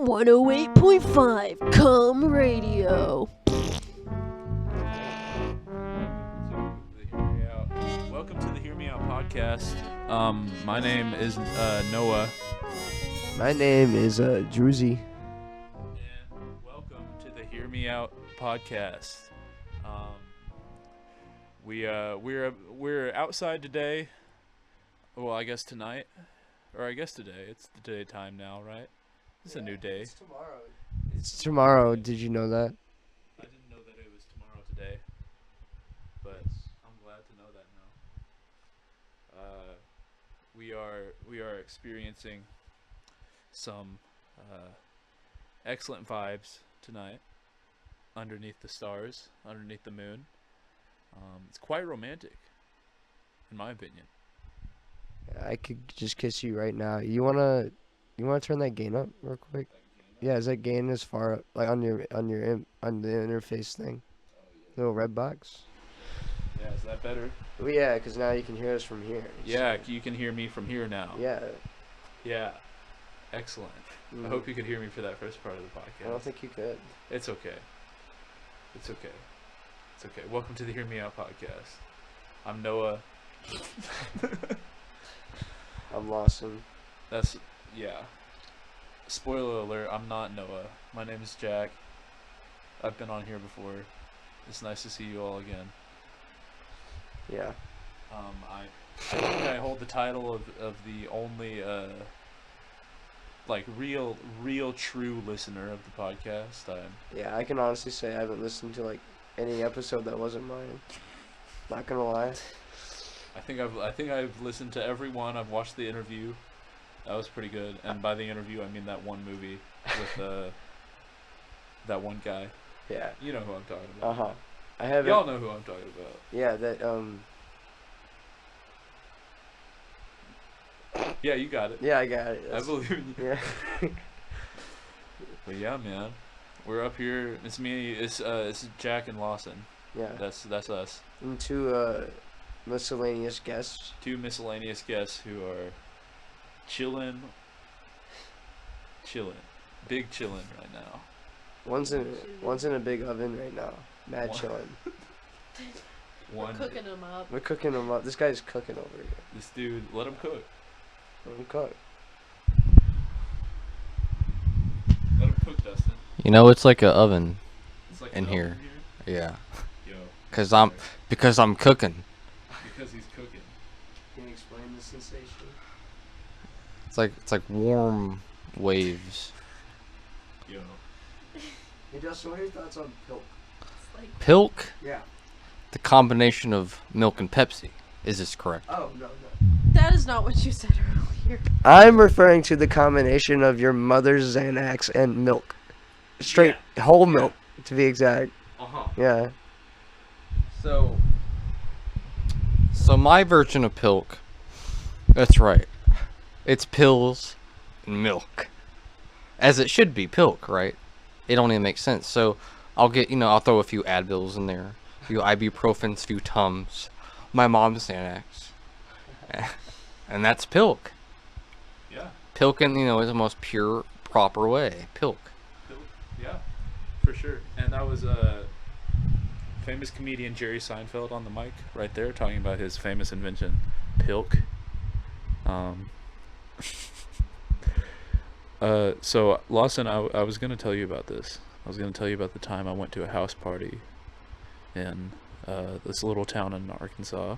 108.5 Com Radio. Welcome to the Hear Me Out podcast. My name is Noah. My name is Druzy. And welcome to the Hear Me Out podcast. We're outside today. Well, I guess tonight, or I guess today. It's the daytime now, right? It's a new day. It's tomorrow. It's tomorrow. Did you know that? I didn't know that it was tomorrow today, but I'm glad to know that now. We are experiencing some excellent vibes tonight underneath the stars, underneath the moon. It's quite romantic, in my opinion. I could just kiss you right now. You wanna turn that gain up real quick? Yeah, is that gain as far up, like on the interface thing? Little red box. Yeah, is that better? Well, yeah, because now you can hear us from here. Yeah, you can hear me from here now. Yeah. Yeah. Excellent. I hope you could hear me for that first part of the podcast. I don't think you could. It's okay. It's okay. It's okay. Welcome to the Hear Me Out podcast. I'm Noah. I'm Lawson. Yeah. Spoiler alert, I'm not Noah. My name is Jack. I've been on here before. It's nice to see you all again. Yeah. I think I hold the title of the only real true listener of the podcast. Yeah, I can honestly say I haven't listened to any episode that wasn't mine. Not gonna lie. I think I've listened to every one. I've watched the interview. That was pretty good. And by the interview, I mean that one movie with that one guy. Yeah. You know who I'm talking about. Uh-huh. I haven't. Y'all know who I'm talking about. Yeah, that Yeah, you got it. Yeah, I got it. I believe in you. Yeah. But yeah, man, we're up here. It's me. It's Jack and Lawson. Yeah. That's us. And two miscellaneous guests. Two miscellaneous guests who are chilling, big chilling right now. One's in a big oven right now. Mad chilling. We're cooking them up. We're cooking them up. This guy's cooking over here. This dude, let him cook. Let him cook. Let him cook, Dustin. You know, it's like an oven It's like in an here. oven Yeah. Yo. Because I'm cooking. Because he's cooking. Can you explain the sensation? It's like warm waves. Yo. Hey Justin, what are your thoughts on pilk? Pilk? Yeah. The combination of milk and Pepsi. Is this correct? Oh, no. That is not what you said earlier. I'm referring to the combination of your mother's Xanax and milk. Straight, whole milk, to be exact. Uh-huh. Yeah. So my version of pilk, that's right. It's pills and milk. As it should be, pilk, right? It don't even make sense. So I'll throw a few Advils in there, a few ibuprofens, a few Tums, my mom's Xanax. And that's pilk. Yeah. Pilk is the most pure, proper way. Pilk. Yeah, for sure. And that was famous comedian Jerry Seinfeld on the mic right there talking about his famous invention, pilk. So Lawson, I was going to tell you about this. I was going to tell you about the time I went to a house party in this little town in Arkansas,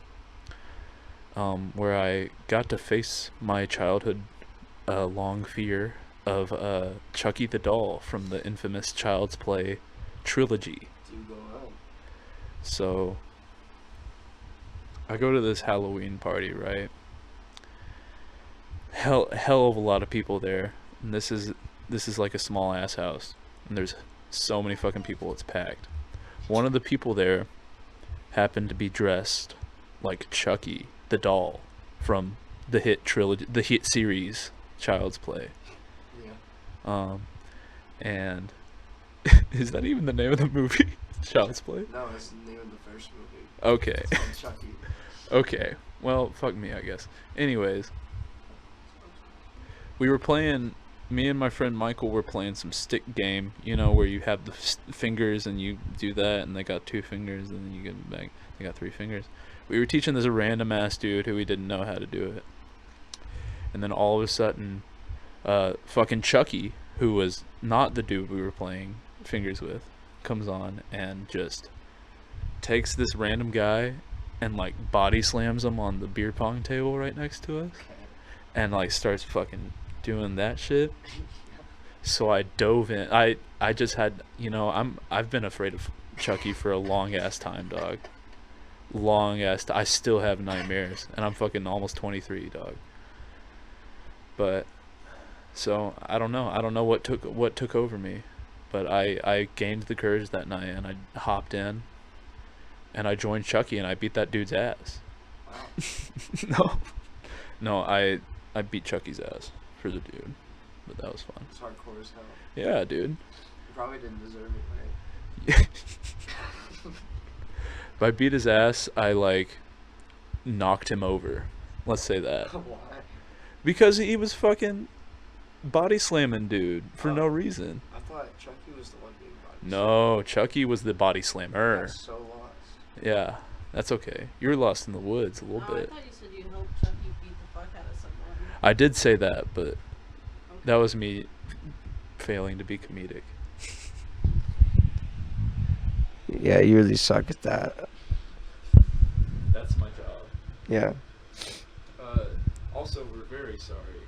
where I got to face my childhood long fear of Chucky the doll from the infamous Child's Play trilogy. So I go to this Halloween party, right? Hell of a lot of people there, and this is like a small ass house, and there's so many fucking people. It's packed. One of the people there happened to be dressed like Chucky the doll from the hit series Child's Play. Yeah. And is that even the name of the movie? Child's Play? No, it's the name of the first movie. Okay. It's called Chucky. Okay. Well, fuck me, I guess. Anyways, we were playing me and my friend Michael were playing some stick game, you know, where you have the fingers and you do that, and they got 2 fingers, and then you get back. They got 3 fingers. We were teaching this random ass dude who we didn't know how to do it, and then all of a sudden, fucking Chucky, who was not the dude we were playing fingers with, comes on and just takes this random guy and like body slams him on the beer pong table right next to us, and like starts fucking doing that shit. So I dove in. I just had, you know, I've been afraid of Chucky for a long ass time, dog. I still have nightmares, and I'm fucking almost 23, dog. But so I don't know what took over me, but I gained the courage that night, and I hopped in, and I joined Chucky, and I beat that dude's ass. No, I beat Chucky's ass for the dude, but that was fun. It's hardcore as hell. Yeah, dude. You probably didn't deserve it, right? If I beat his ass, I like knocked him over. Let's say that. Why? Because he was fucking body slamming dude for no reason. I thought Chucky was the one being body No, Chucky was the body slammer. That's so lost. Yeah, that's okay. You were lost in the woods a little No, bit. I thought you said you helped Chucky beat the fuck out of someone. I did say that, but Okay. that was me failing to be comedic. Yeah, you really suck at that. That's my job. Yeah. Also, we're very sorry,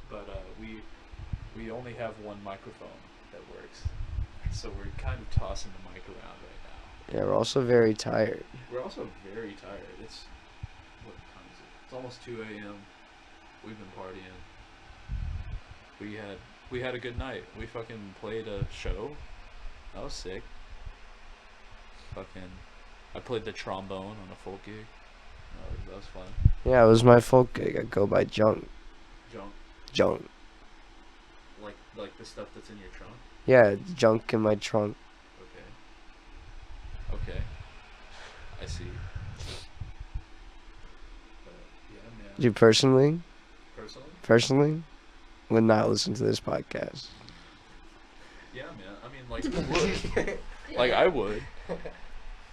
but we only have one microphone that works, so we're kind of tossing the mic around right now. Yeah, we're also very tired. We're also very tired. It's what time is it? It's almost 2 a.m. We've been partying. We had a good night. We fucking played a show. That was sick. I played the trombone on a folk gig. That was fun. Yeah, it was my folk gig. I go by Junk. Junk. Junk. Like the stuff that's in your trunk? Yeah, junk in my trunk. Okay. I see. But, yeah, man. You personally Personally? would not listen to this podcast. Yeah, man. I mean, like, you would. Like, I would.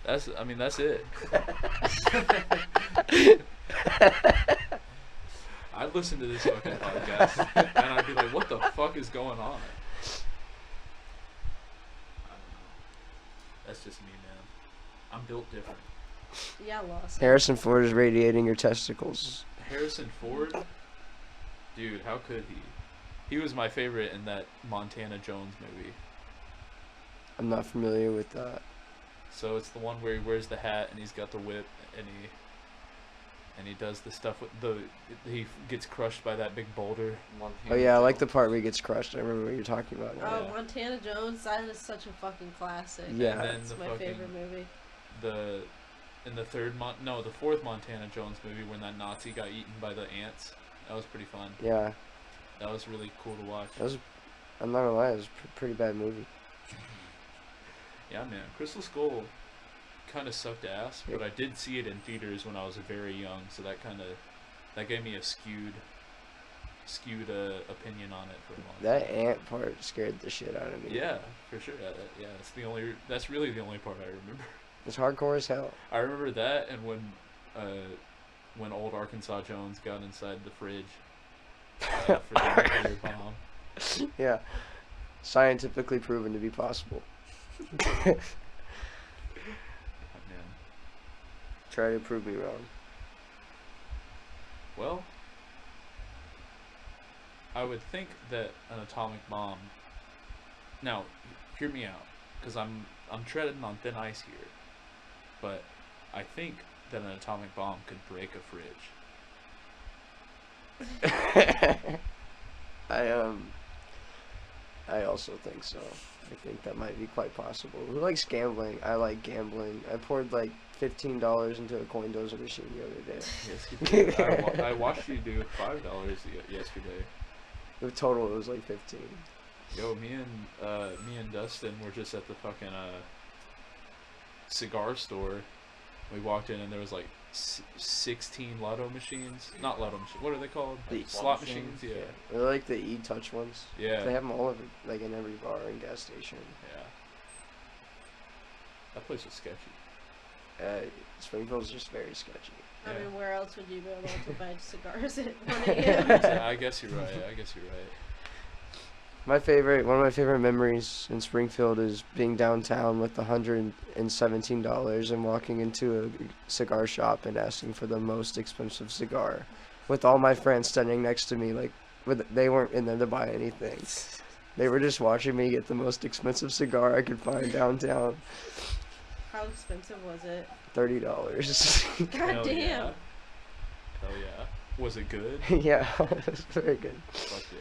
That's it. I'd listen to this fucking podcast, and I'd be like, what the fuck is going on? I don't know. That's just me, man. I'm built different. Yeah, Lawson. Harrison Ford is radiating your testicles. Harrison Ford? Dude, how could he? He was my favorite in that Montana Jones movie. I'm not familiar with that. So it's the one where he wears the hat and he's got the whip and he does the stuff with he gets crushed by that big boulder. Oh yeah, I like the part where he gets crushed. I remember what you're talking about now. Oh, Yeah. Montana Jones, that is such a fucking classic. Yeah. And then It's the my fucking favorite movie. the fourth Montana Jones movie when that Nazi got eaten by the ants. That was pretty fun. Yeah, That was really cool to watch. I'm not gonna lie, it was a pretty bad movie. Yeah, man. Crystal Skull kind of sucked ass, but I did see it in theaters when I was very young, so that gave me a skewed opinion on it for a long That time. ant part scared the shit out of me. Yeah, for sure. Yeah, that's really the only part I remember. It's hardcore as hell. I remember that, and when old Arkansas Jones got inside the fridge for the nuclear bomb. Yeah, scientifically proven to be possible. Man. Try to prove me wrong. Well, I would think that an atomic bomb. Now, hear me out, because I'm treading on thin ice here. But I think that an atomic bomb could break a fridge. I also think so. I think that might be quite possible. Who likes gambling? I like gambling. I poured like $15 into a coin dozer machine the other day. Yes, you did. I watched you do $5 yesterday. The total it was like 15. Yo, me and Dustin were just at the fucking cigar store. We walked in and there was like 16 lotto machines. Not lotto machines. What are they called? The Slot machines. Yeah. They're like the e-touch ones. Yeah. They have them all over, like in every bar and gas station. Yeah. That place was sketchy. Springfield's just very sketchy. I Yeah. mean, where else would you be able to buy cigars at 1 a.m.? Yeah, I guess you're right. One of my favorite memories in Springfield is being downtown with $117 and walking into a cigar shop and asking for the most expensive cigar, with all my friends standing next to me, like, they weren't in there to buy anything. They were just watching me get the most expensive cigar I could find downtown. How expensive was it? $30. God Hell damn. yeah. Hell yeah. Was it good? Yeah, it was very good. Fuck yeah.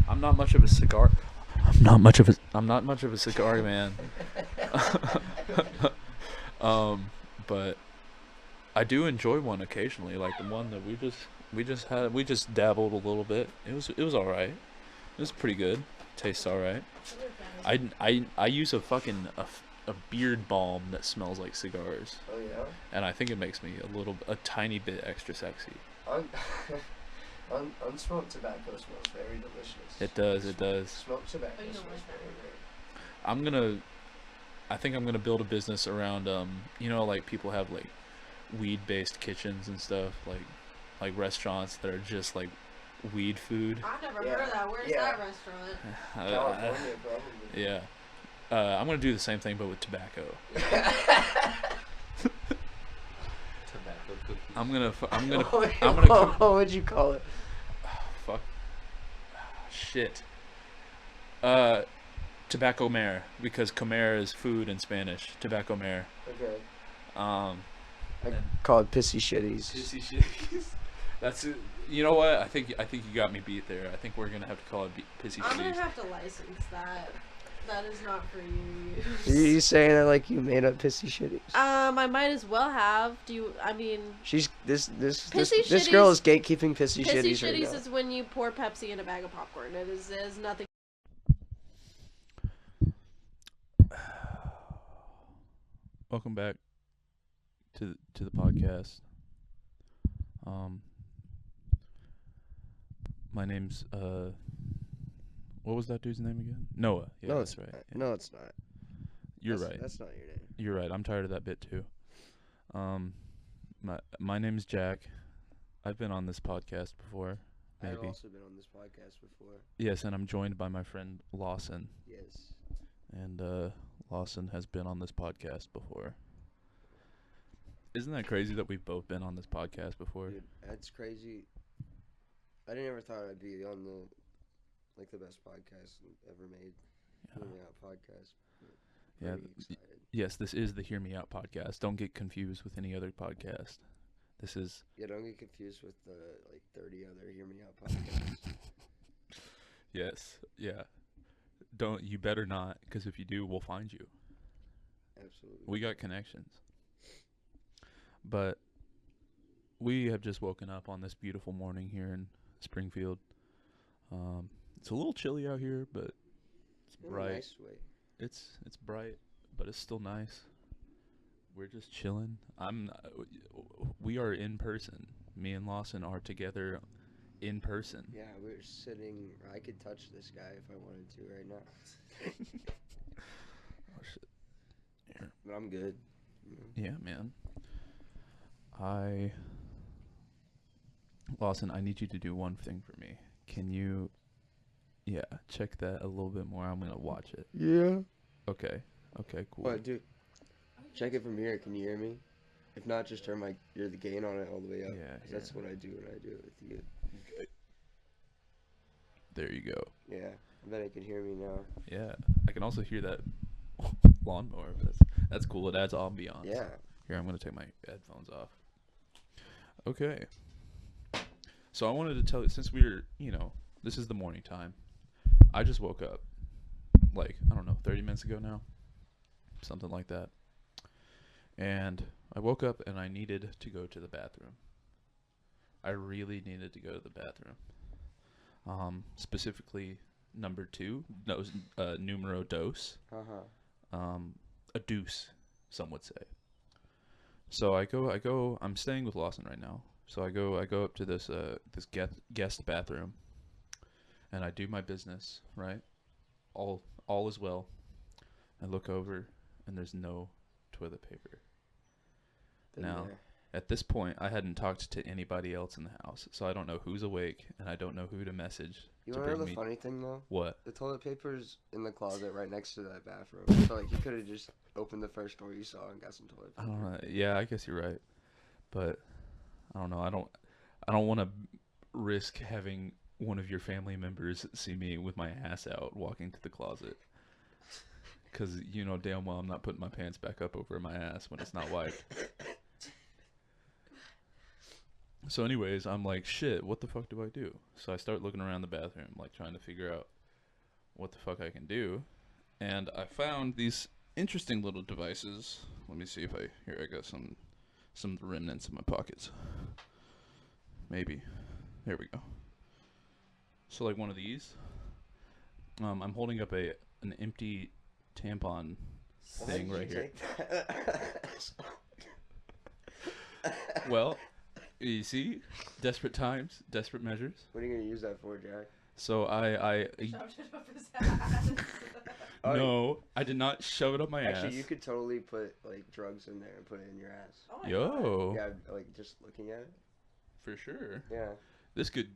I'm not much of a cigar man. But I do enjoy one occasionally, like the one that we just dabbled a little bit. It was all right. It was pretty good. Tastes all right. I use a fucking a beard balm that smells like cigars, Oh yeah. and I think it makes me a tiny bit extra sexy. Unsmoked tobacco smells very delicious. It does. Smoked tobacco Oh, you don't smells like that. very great. I think I'm gonna build a business around like people have like weed based kitchens and stuff, like restaurants that are just like weed food. I've never Yeah. heard of that. Where's Yeah. that restaurant? California, probably. Yeah. I'm gonna do the same thing but with tobacco. Tobacco cookies. I'm gonna What would you call it? fuck shit. Tobacco mare, because comer is food in Spanish. Tobacco mare. Okay. Um I call it pissy shitties. Pissy shitties. That's it. You know what? I think you got me beat there. I think we're gonna have to call it pissy I'm gonna shitties. have to license that. That is not for you to use. You saying that like you made up pissy shitties? I might as well have. I mean, She's this Pissy girl shitties- is gatekeeping pissy pissy shitties right shitties now. is when you pour Pepsi in a bag of popcorn. It is nothing. Welcome back to the podcast. My name's what was that dude's name again? Noah. Yeah, No, that's right. Yeah. No, it's not. You're right. That's not your name. You're right. I'm tired of that bit too. My name's Jack. I've been on this podcast before. I've Maybe. also been on this podcast before. Yes, and I'm joined by my friend Lawson. Yes. And Lawson has been on this podcast before. Isn't that crazy that we've both been on this podcast before? Dude, that's crazy. I never thought I'd be on the best podcast ever made. Yeah. Hear Me Out podcast. Yeah, Pretty excited. Yes, this is the Hear Me Out podcast. Don't get confused with any other podcast. This is Yeah, don't get confused with the 30 other Hear Me Out podcasts. yes, yeah. You better not, because if you do, we'll find you. Absolutely. We got connections. But we have just woken up on this beautiful morning here in Springfield. It's a little chilly out here, but it's In a bright. nice way. It's bright, but it's still nice. We're just chilling. We are in person. Me and Lawson are together in person. Yeah, we're sitting. I could touch this guy if I wanted to right now. Oh shit. Here. But I'm good. Yeah, man. Lawson, I need you to do one thing for me. Can you check that a little bit more? I'm gonna watch it. Yeah. Okay, cool. What, dude? Check it from here. Can you hear me? If not, just turn the gain on it all the way up. Yeah, 'Cause that's what I do when I do it with you. There you go. Yeah. I bet I can hear me now. Yeah, I can also hear that lawnmower. That's cool. It adds ambiance. Yeah. Here, I'm gonna take my headphones off. Okay. So I wanted to tell you, since this is the morning time. I just woke up, I don't know, 30 minutes ago now, something like that. And I woke up and I needed to go to the bathroom. I really needed to go to the bathroom. Specifically, number 2, numero dos. Uh-huh. A deuce, some would say. So I'm staying with Lawson right now. So I go up to this guest bathroom, and I do my business, right? All is well. I look over, and there's no toilet paper. Been Now, there. at this point, I hadn't talked to anybody else in the house, so I don't know who's awake, and I don't know who to message You to wanna know bring the me. funny thing though? What? The toilet paper's in the closet right next to that bathroom. So like you could have just opened the first door you saw and got some toilet I paper. don't know. Yeah, I guess you're right, but I don't know. I don't want to risk having one of your family members see me with my ass out walking to the closet. Because you know damn well I'm not putting my pants back up over my ass when it's not wiped. So anyways, I'm like, shit, what the fuck do I do? So I start looking around the bathroom, like trying to figure out what the fuck I can do. And I found these interesting little devices. Let me see if here I got some of the remnants in my pockets. Maybe. There we go. So like one of these. I'm holding up an empty tampon thing right here. Well, you see, desperate times, desperate measures. What are you gonna use that for, Jack? So I Shoved it up his ass. no, I did not shove it up my ass. Actually, you could totally put like drugs in there and put it in your ass. Oh my God. Yo, Yeah, like just looking at it. for sure. Yeah. This could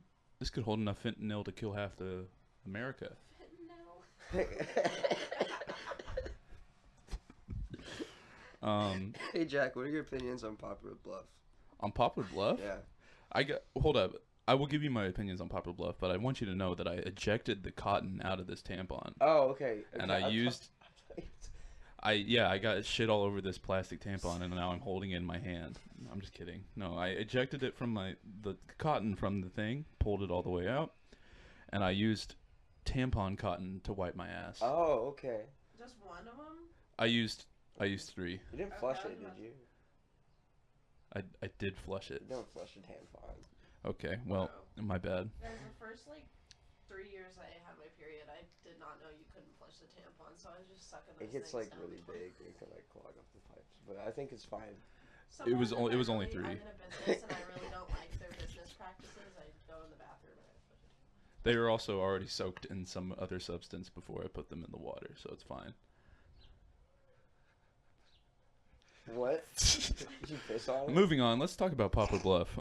hold enough fentanyl to kill half the America. No. Hey Jack, what are your opinions on Popular Bluff? On Poplar Bluff, Yeah. hold up. I will give you my opinions on Poplar Bluff, but I want you to know that I ejected the cotton out of this tampon. Oh, okay. And I got shit all over this plastic tampon, and now I'm holding it in my hand. I'm just kidding. No, I ejected it from the cotton from the thing, pulled it all the way out, and I used tampon cotton to wipe my ass. Oh, okay. Just one of them? I used 3. You didn't flush it, did you? I did flush it. You don't flush a tampon. Okay, well, my bad. Guys, the first 3 years I had my period, I did not know you couldn't flush the tampon, so I was just sucking those It gets things like down really the big. It can like clog up the pipes, but I think it's fine. It was Sometimes if only I'm 3. in a business and I really don't like their business practices, I go in the bathroom and I flush it. They were also already soaked in some other substance before I put them in the water, so it's fine. What? Did you piss on it? Moving on, let's talk about Poplar Bluff.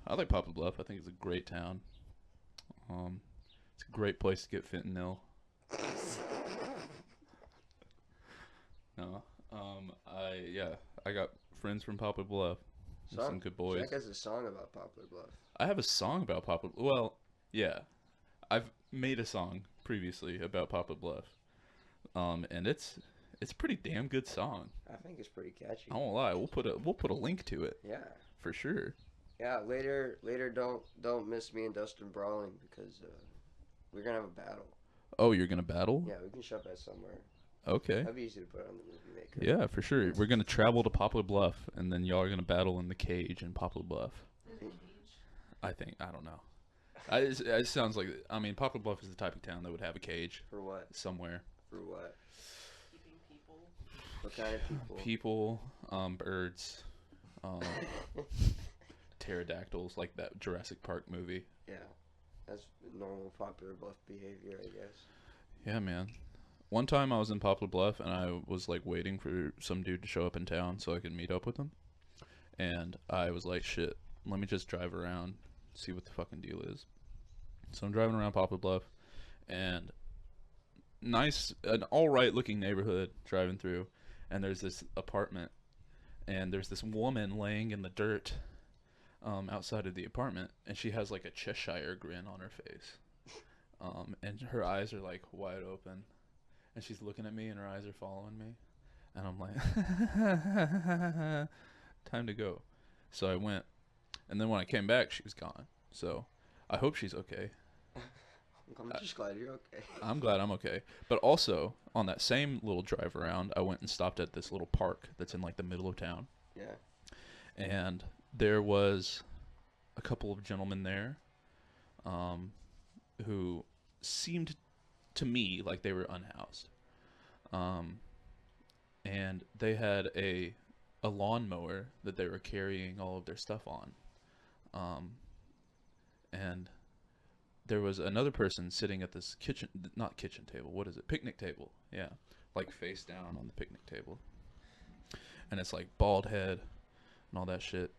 I like Poplar Bluff. I think it's a great town. It's a great place to get fentanyl. No, I got friends from Poplar Bluff. Some good boys. Jack has a song about Poplar Bluff. I have a song about Poplar. Well, yeah, I've made a song previously about Poplar Bluff. And it's a pretty damn good song. I think it's pretty catchy. I won't lie. We'll put a link to it Yeah. for sure. Yeah, later don't miss me and Dustin brawling because we're gonna have a battle. Oh, you're gonna battle? Yeah, we can shove that somewhere. Okay. That'd be easy to put on the movie maker. Yeah, for sure. We're gonna travel to Poplar Bluff, and then y'all are gonna battle in the cage in Poplar Bluff. There's a cage. I don't know. It sounds like. I mean, Poplar Bluff is the type of town that would have a cage For what? somewhere. For what? Keeping people. What kind of people? People, birds, pterodactyls, like that Jurassic Park movie. Yeah, that's normal Popular Bluff behavior, I guess. Yeah, man. One time I was in Poplar Bluff and I was like waiting for some dude to show up in town so I could meet up with him. And I was like, shit, let me just drive around, see what the fucking deal is. So I'm driving around Poplar Bluff, and an alright looking neighborhood driving through, and there's this apartment, and there's this woman laying in the dirt outside of the apartment, and she has like a Cheshire grin on her face. And her eyes are like wide open, and she's looking at me and her eyes are following me, and I'm like, time to go. So I went, and then when I came back, she was gone. So I hope she's okay. I'm just glad you're okay. I'm glad I'm okay. But also, on that same little drive around, I went and stopped at this little park that's in like the middle of town. Yeah. And there was a couple of gentlemen there who seemed to me like they were unhoused. And they had a a lawnmower that they were carrying all of their stuff on. And there was another person sitting at this not kitchen table, what is it? Picnic table. Yeah. Like face down on the picnic table. And it's like bald head and all that shit.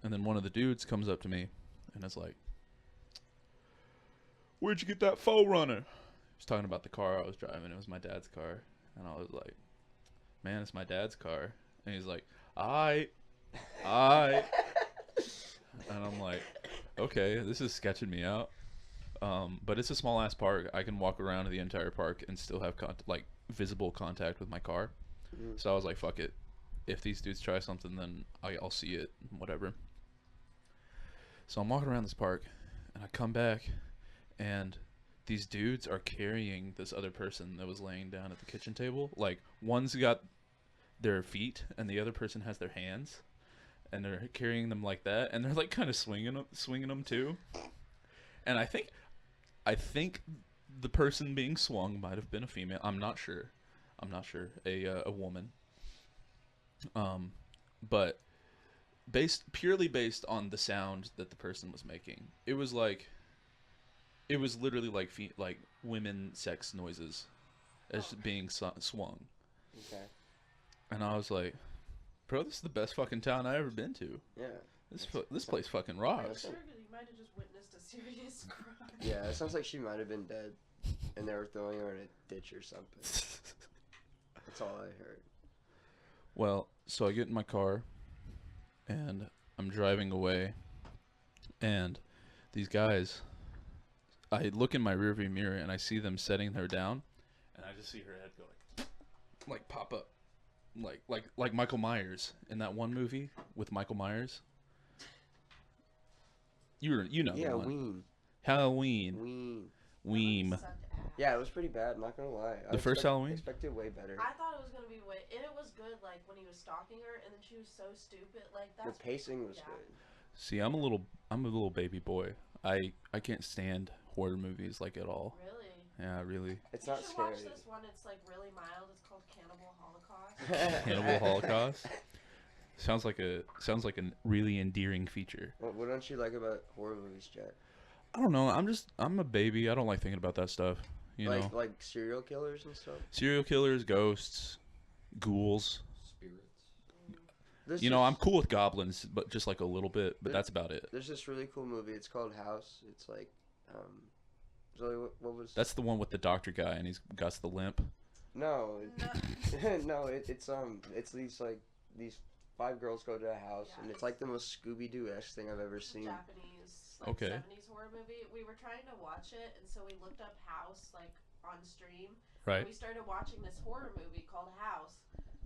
And then one of the dudes comes up to me and is like, "Where'd you get that faux runner?" He was talking about the car I was driving. It was my dad's car. And I was like, "Man, it's my dad's car." And he's like, "Aight. And I'm like, okay, this is sketching me out. But it's a small ass park. I can walk around the entire park and still have visible contact with my car. So I was like, fuck it. If these dudes try something, then I'll see it, whatever. So I'm walking around this park, and I come back, and these dudes are carrying this other person that was laying down at the kitchen table. Like, one's got their feet, and the other person has their hands, and they're carrying them like that, and they're like kind of swinging them too. And I think the person being swung might have been a female. I'm not sure. A woman. But purely based on the sound that the person was making, it was literally like women sex noises as being swung. Okay. And I was like, bro, this is the best fucking town I've ever been to. Yeah. This place fucking rocks. Sure, because you might have just witnessed a serious crime. Yeah, it sounds like she might have been dead, and they were throwing her in a ditch or something. That's all I heard. Well, so I get in my car, and I'm driving away, and these guys, I look in my rearview mirror, and I see them setting her down, and I just see her head go like pop up, like Michael Myers in that one movie with Michael Myers. You know Yeah, the one. Ween. Halloween. Weem. Sucked ass. Yeah, it was pretty bad. Not gonna lie. The first Halloween? Expected way better. I thought it was gonna be and it was good. Like when he was stalking her, and then she was so stupid. Like The that's pacing was yeah. good. See, I'm a little baby boy. I can't stand horror movies like at all. Really. Yeah, really. It's You not should scary. watch this one. It's like really mild. It's called Cannibal Holocaust. Cannibal Holocaust. Sounds like a really endearing feature. What don't you like about horror movies, Jack? I don't know. I'm a baby. I don't like thinking about that stuff. You know, Like serial killers and stuff. serial killers, ghosts, ghouls. Spirits. I'm cool with goblins, but just like a little bit. But that's about it. There's this really cool movie. It's called House. It's like, Zoe, what was? That's the one with the doctor guy, and he's got the limp. No, No. no. It's these 5 girls go to a house, Yeah, and it's like the most Scooby-Doo-esque thing I've ever It's a seen. Japanese, Okay. 70s horror movie. We were trying to watch it, and so we looked up House, on stream. Right. We started watching this horror movie called House,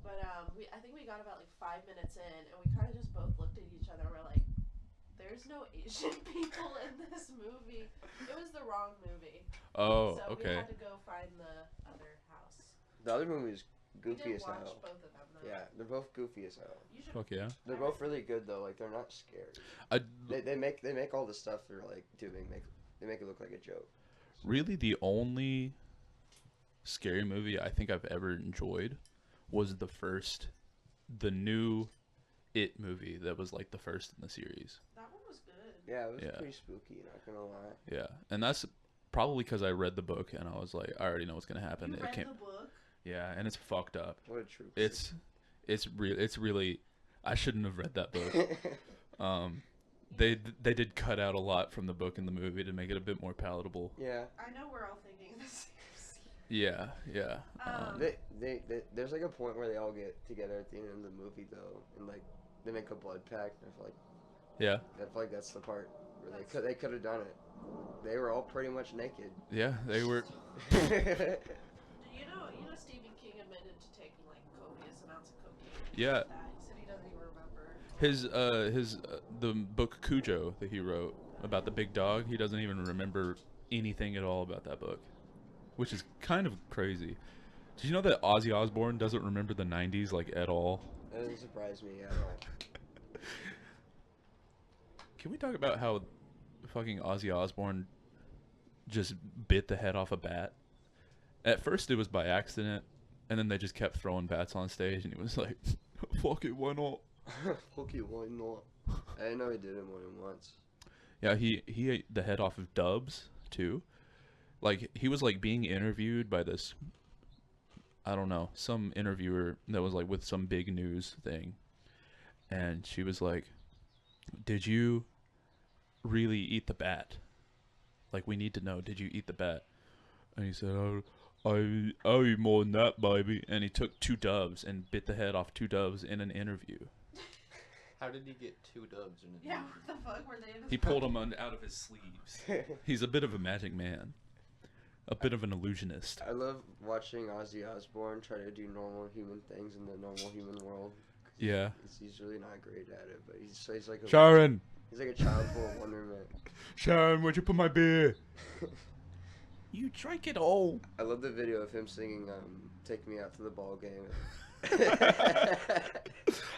but I think we got about 5 minutes in, and we kind of just both looked at each other. And we're like, "There's no Asian people in this movie." It was the wrong movie. Oh, So okay. we had to go find the other house. The other movie is We goofy did as watch hell. both of them though. Yeah, they're both goofy as hell. You should. Fuck yeah. They're both really good though. Like they're not scary. I They make all the stuff they're doing they make it look like a joke. really the only scary movie I think I've ever enjoyed was the new It movie that was like the first in the series. That one was good. Yeah, it was Yeah. pretty spooky. Not gonna lie. Yeah, and that's probably because I read the book and I was like, I already know what's gonna happen. You It read can't. the book? Yeah, and it's fucked up. What a troop. It's really. I shouldn't have read that book. They did cut out a lot from the book in the movie to make it a bit more palatable. Yeah. I know we're all thinking the same scene. Yeah. There's like a point where they all get together at the end of the movie though, and like they make a blood pact. And Yeah. I feel like that's the part where they could have done it. They were all pretty much naked. Yeah, they were. You know Stephen King admitted to taking copious amounts of cocaine. Yeah. He said he doesn't even remember. The book Cujo that he wrote about the big dog, he doesn't even remember anything at all about that book, which is kind of crazy. Did you know that Ozzy Osbourne doesn't remember the 90s at all? That doesn't surprise me at all. Can we talk about how fucking Ozzy Osbourne just bit the head off a bat? At first it was by accident, and then they just kept throwing bats on stage, and he was like, Fuck it, why not? Fuck you, why not? I didn't know he did it more than once. Yeah, he ate the head off of Dubs too. Like he was like being interviewed by this, I don't know, some interviewer that was like with some big news thing, and she was like, "Did you really eat the bat? Like we need to know, did you eat the bat?" And he said, "Oh, I eat more than that, baby." And he took 2 doves and bit the head off 2 doves in an interview. How did he get 2 dubs in it? Yeah, what the fuck were they in his He pulled them out of his sleeves. He's a bit of a magic man. A bit of an illusionist. I love watching Ozzy Osbourne try to do normal human things in the normal human world. Yeah. He's really not great at it, but he's like a Sharon! He's like a child full of wonderment. Sharon, where'd you put my beer? You drank it all. I love the video of him singing "Take Me Out to the Ball Game."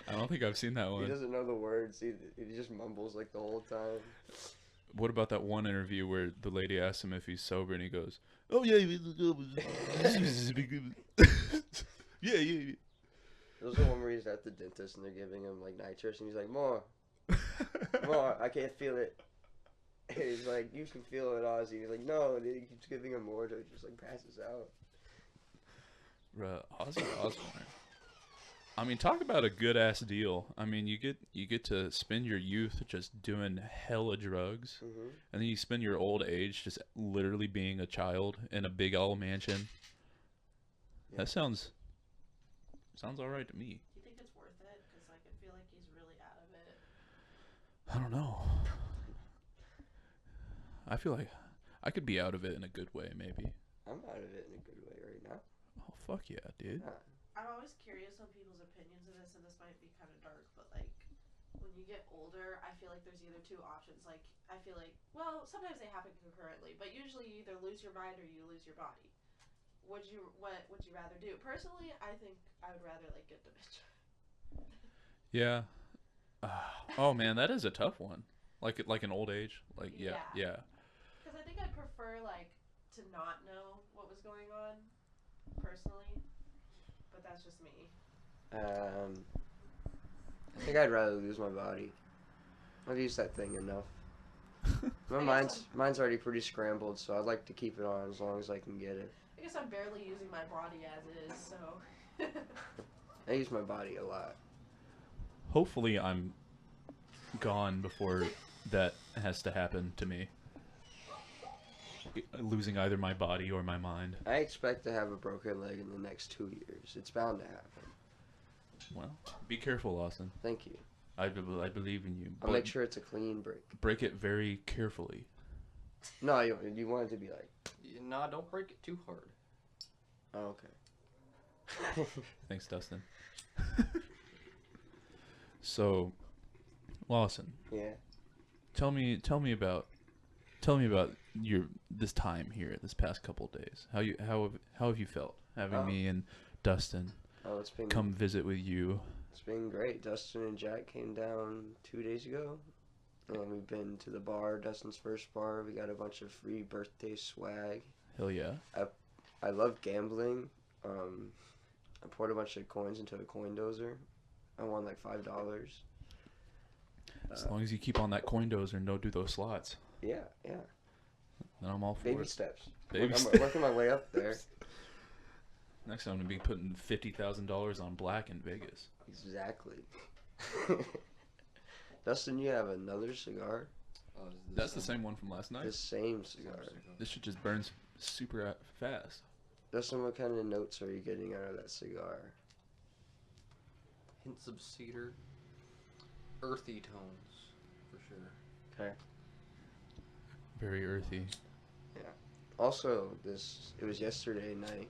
I don't think I've seen that He one. doesn't know the words. He just mumbles like the whole time. What about that one interview where the lady asks him if he's sober and he goes, "Oh yeah, yeah." There's the one where he's at the dentist and they're giving him like nitrous and he's like, more, I can't feel it. And he's like, you can feel it, Ozzy. He's like, no, and he keeps giving him more until he just like passes out. Bruh, Ozzy Osbourne. I mean, talk about a good ass deal. I mean, you get to spend your youth just doing hella drugs, Mm-hmm. and then you spend your old age just literally being a child in a big old mansion. Yeah. That sounds all right to me. Do you think it's worth it? Because like I feel like he's really out of it. I don't know. I feel like I could be out of it in a good way, maybe. I'm out of it in a good way right now. Oh fuck yeah, dude. Yeah. I'm always curious on people's opinions of this, and this might be kind of dark, but like when you get older, I feel like there's either 2 options. Like I feel like, well, sometimes they happen concurrently, but usually you either lose your mind or you lose your body. What would you rather do? Personally, I think I would rather like get the bitch. Yeah. Oh man, that is a tough one. Like an old age. Like yeah. Because I think I'd prefer like to not know what was going on, personally. But that's just me. I think I'd rather lose my body. I've used that thing enough. Mine's already pretty scrambled, so I'd like to keep it on as long as I can get it. I guess I'm barely using my body as it is, so. I use my body a lot. Hopefully I'm gone before that has to happen to me. Losing either my body or my mind. I expect to have a broken leg in the next 2 years. It's bound to happen. Well, be careful, Lawson. Thank you. I believe in you. I'll make sure it's a clean break. Break it very carefully. No, you want it to be like... Nah, don't break it too hard. Oh, okay. Thanks, Dustin. So, Lawson. Yeah. Tell me about your this time here, this past couple of days. How have you felt having me and Dustin It's been come visit with you? It's been great. Dustin and Jack came down 2 days ago, and we've been to the bar, Dustin's first bar. We got a bunch of free birthday swag. Hell yeah. I love gambling. I poured a bunch of coins into a coin dozer. I won like $5. As long as you keep on that coin dozer and don't do those slots. Yeah. Then I'm all for Baby it. steps. Baby I'm steps. working my way up there. Next time I'm gonna be putting $50,000 on black in Vegas. Exactly. Dustin, you have another cigar? Oh, That's the same one from last night. The same cigar. This shit just burns super fast. Dustin, what kind of notes are you getting out of that cigar? Hints of cedar. Earthy tones, for sure. Okay. Very earthy. Also, it was yesterday night.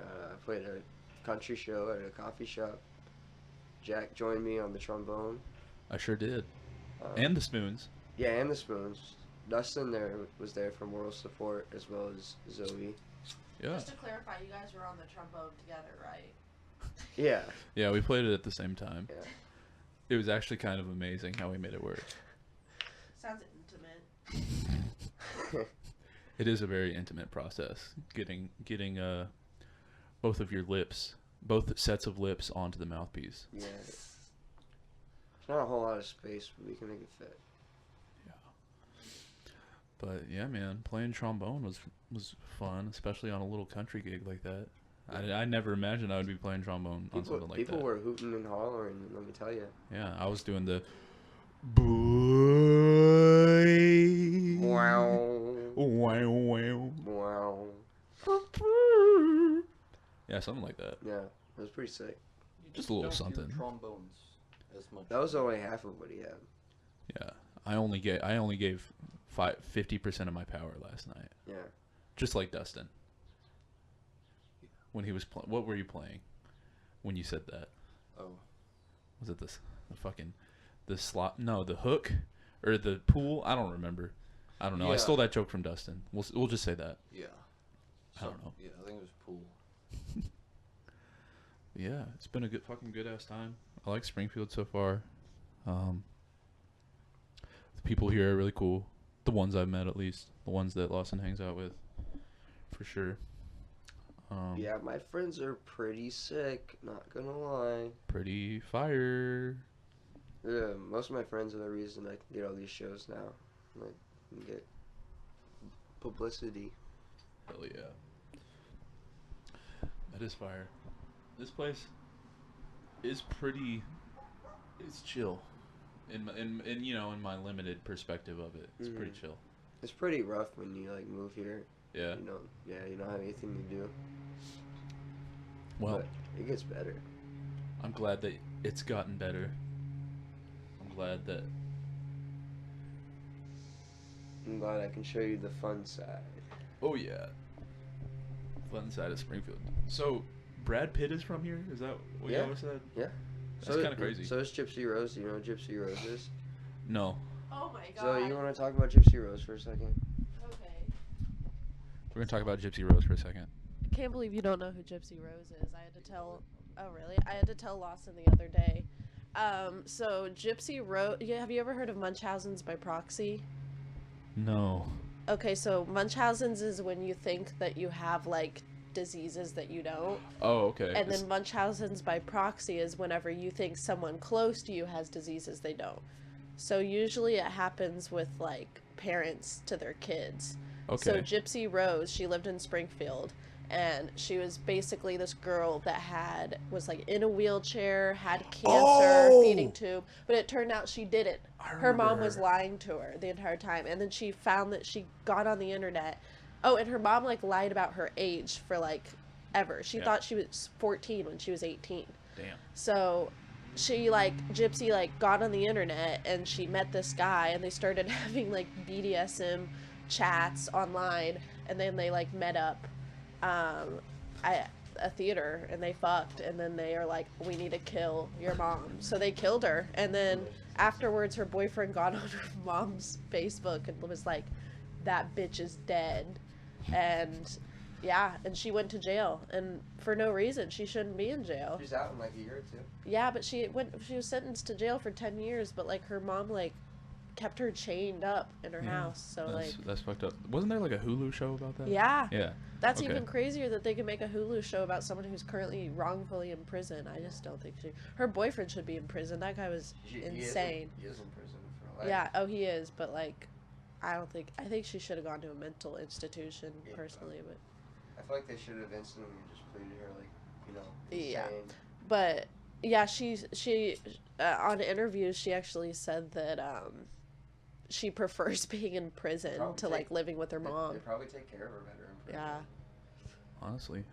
I played a country show at a coffee shop. Jack joined me on the trombone. I sure did. And the spoons. Yeah, and the spoons. Dustin was there for moral support, as well as Zoe. Yeah. Just to clarify, you guys were on the trombone together, right? Yeah. Yeah, we played it at the same time. Yeah. It was actually kind of amazing how we made it work. Sounds intimate. It is a very intimate process, getting both of your lips both sets of lips onto the mouthpiece. Yeah. It's not a whole lot of space, but we can make it fit. Yeah. But yeah, man, playing trombone was fun, especially on a little country gig like that. I never imagined I would be playing trombone on something like that. People were hooting and hollering, let me tell you. Yeah, I was doing the Wow. wow wow. Wow. Yeah, something like that. Yeah, it was pretty sick. Just a little something. Trombones as much. That was only half of what he had. Yeah, I only gave 50% of my power last night. Yeah. Just like Dustin. When he was what were you playing? When you said that? Oh. Was it the slot? No, the hook or the pool? I don't remember. I don't know. I Yeah. stole that joke from Dustin. We'll just say that. Yeah. I don't know. Yeah, I think it was pool. Yeah, it's been a good ass time. I like Springfield so far. The people here are really cool. The ones I've met, at least. The ones that Lawson hangs out with, for sure. Yeah, my friends are pretty sick, not gonna lie. Pretty fire. Yeah, most of my friends are the reason I can get all these shows now. Like, can get publicity. Hell yeah. That is fire. This place is pretty. It's chill. In my limited perspective of it, it's pretty chill. It's pretty rough when you like move here. Yeah. You don't have anything to do. Well, but it gets better. I'm glad that it's gotten better. I'm glad I can show you the fun side. Oh yeah. Fun side of Springfield. So, Brad Pitt is from here? Is that what you always said? Yeah. That's kind of crazy. So is Gypsy Rose. Do you know what Gypsy Rose is? No. Oh my god. So you want to talk about Gypsy Rose for a second? Okay. We're going to talk about Gypsy Rose for a second. Can't believe you don't know who Gypsy Rose is. I had to tell. Oh really? I had to tell Lawson the other day. So Gypsy Rose. Yeah, have you ever heard of Munchausen's by proxy? No. Okay, so Munchausen's is when you think that you have like diseases that you don't. Oh, okay. And then Munchausen's by proxy is whenever you think someone close to you has diseases they don't. So usually it happens with like parents to their kids. Okay. So Gypsy Rose, she lived in Springfield, and she was basically this girl that was like in a wheelchair, had cancer, feeding tube, but it turned out she didn't. Her mom was lying to her the entire time, and then she found that she got on the internet. Oh, and her mom like lied about her age for like ever. She thought she was 14 when she was 18. Damn. So she Gypsy got on the internet and she met this guy, and they started having like BDSM chats online, and then they like met up at a theater, and they fucked, and then they are like, we need to kill your mom. So they killed her, and then afterwards her boyfriend got on her mom's Facebook and was like, that bitch is dead. And yeah, and she went to jail, and for no reason. She shouldn't be in jail. She's out in like a year or two. Yeah, but she was sentenced to jail for 10 years, but like her mom like kept her chained up in her house. So that's fucked up. Wasn't there like a Hulu show about that? Yeah. Yeah. That's even crazier that they can make a Hulu show about someone who's currently wrongfully in prison. I just don't think her boyfriend should be in prison. That guy was insane. He is in prison for life. Yeah, oh he is, but like I think she should have gone to a mental institution personally, but I feel like they should have instantly just pleaded her like, insane. yeah. But yeah, she on interviews she actually said that she prefers being in prison to like living with her mom. They probably take care of her better in prison. Yeah. Honestly,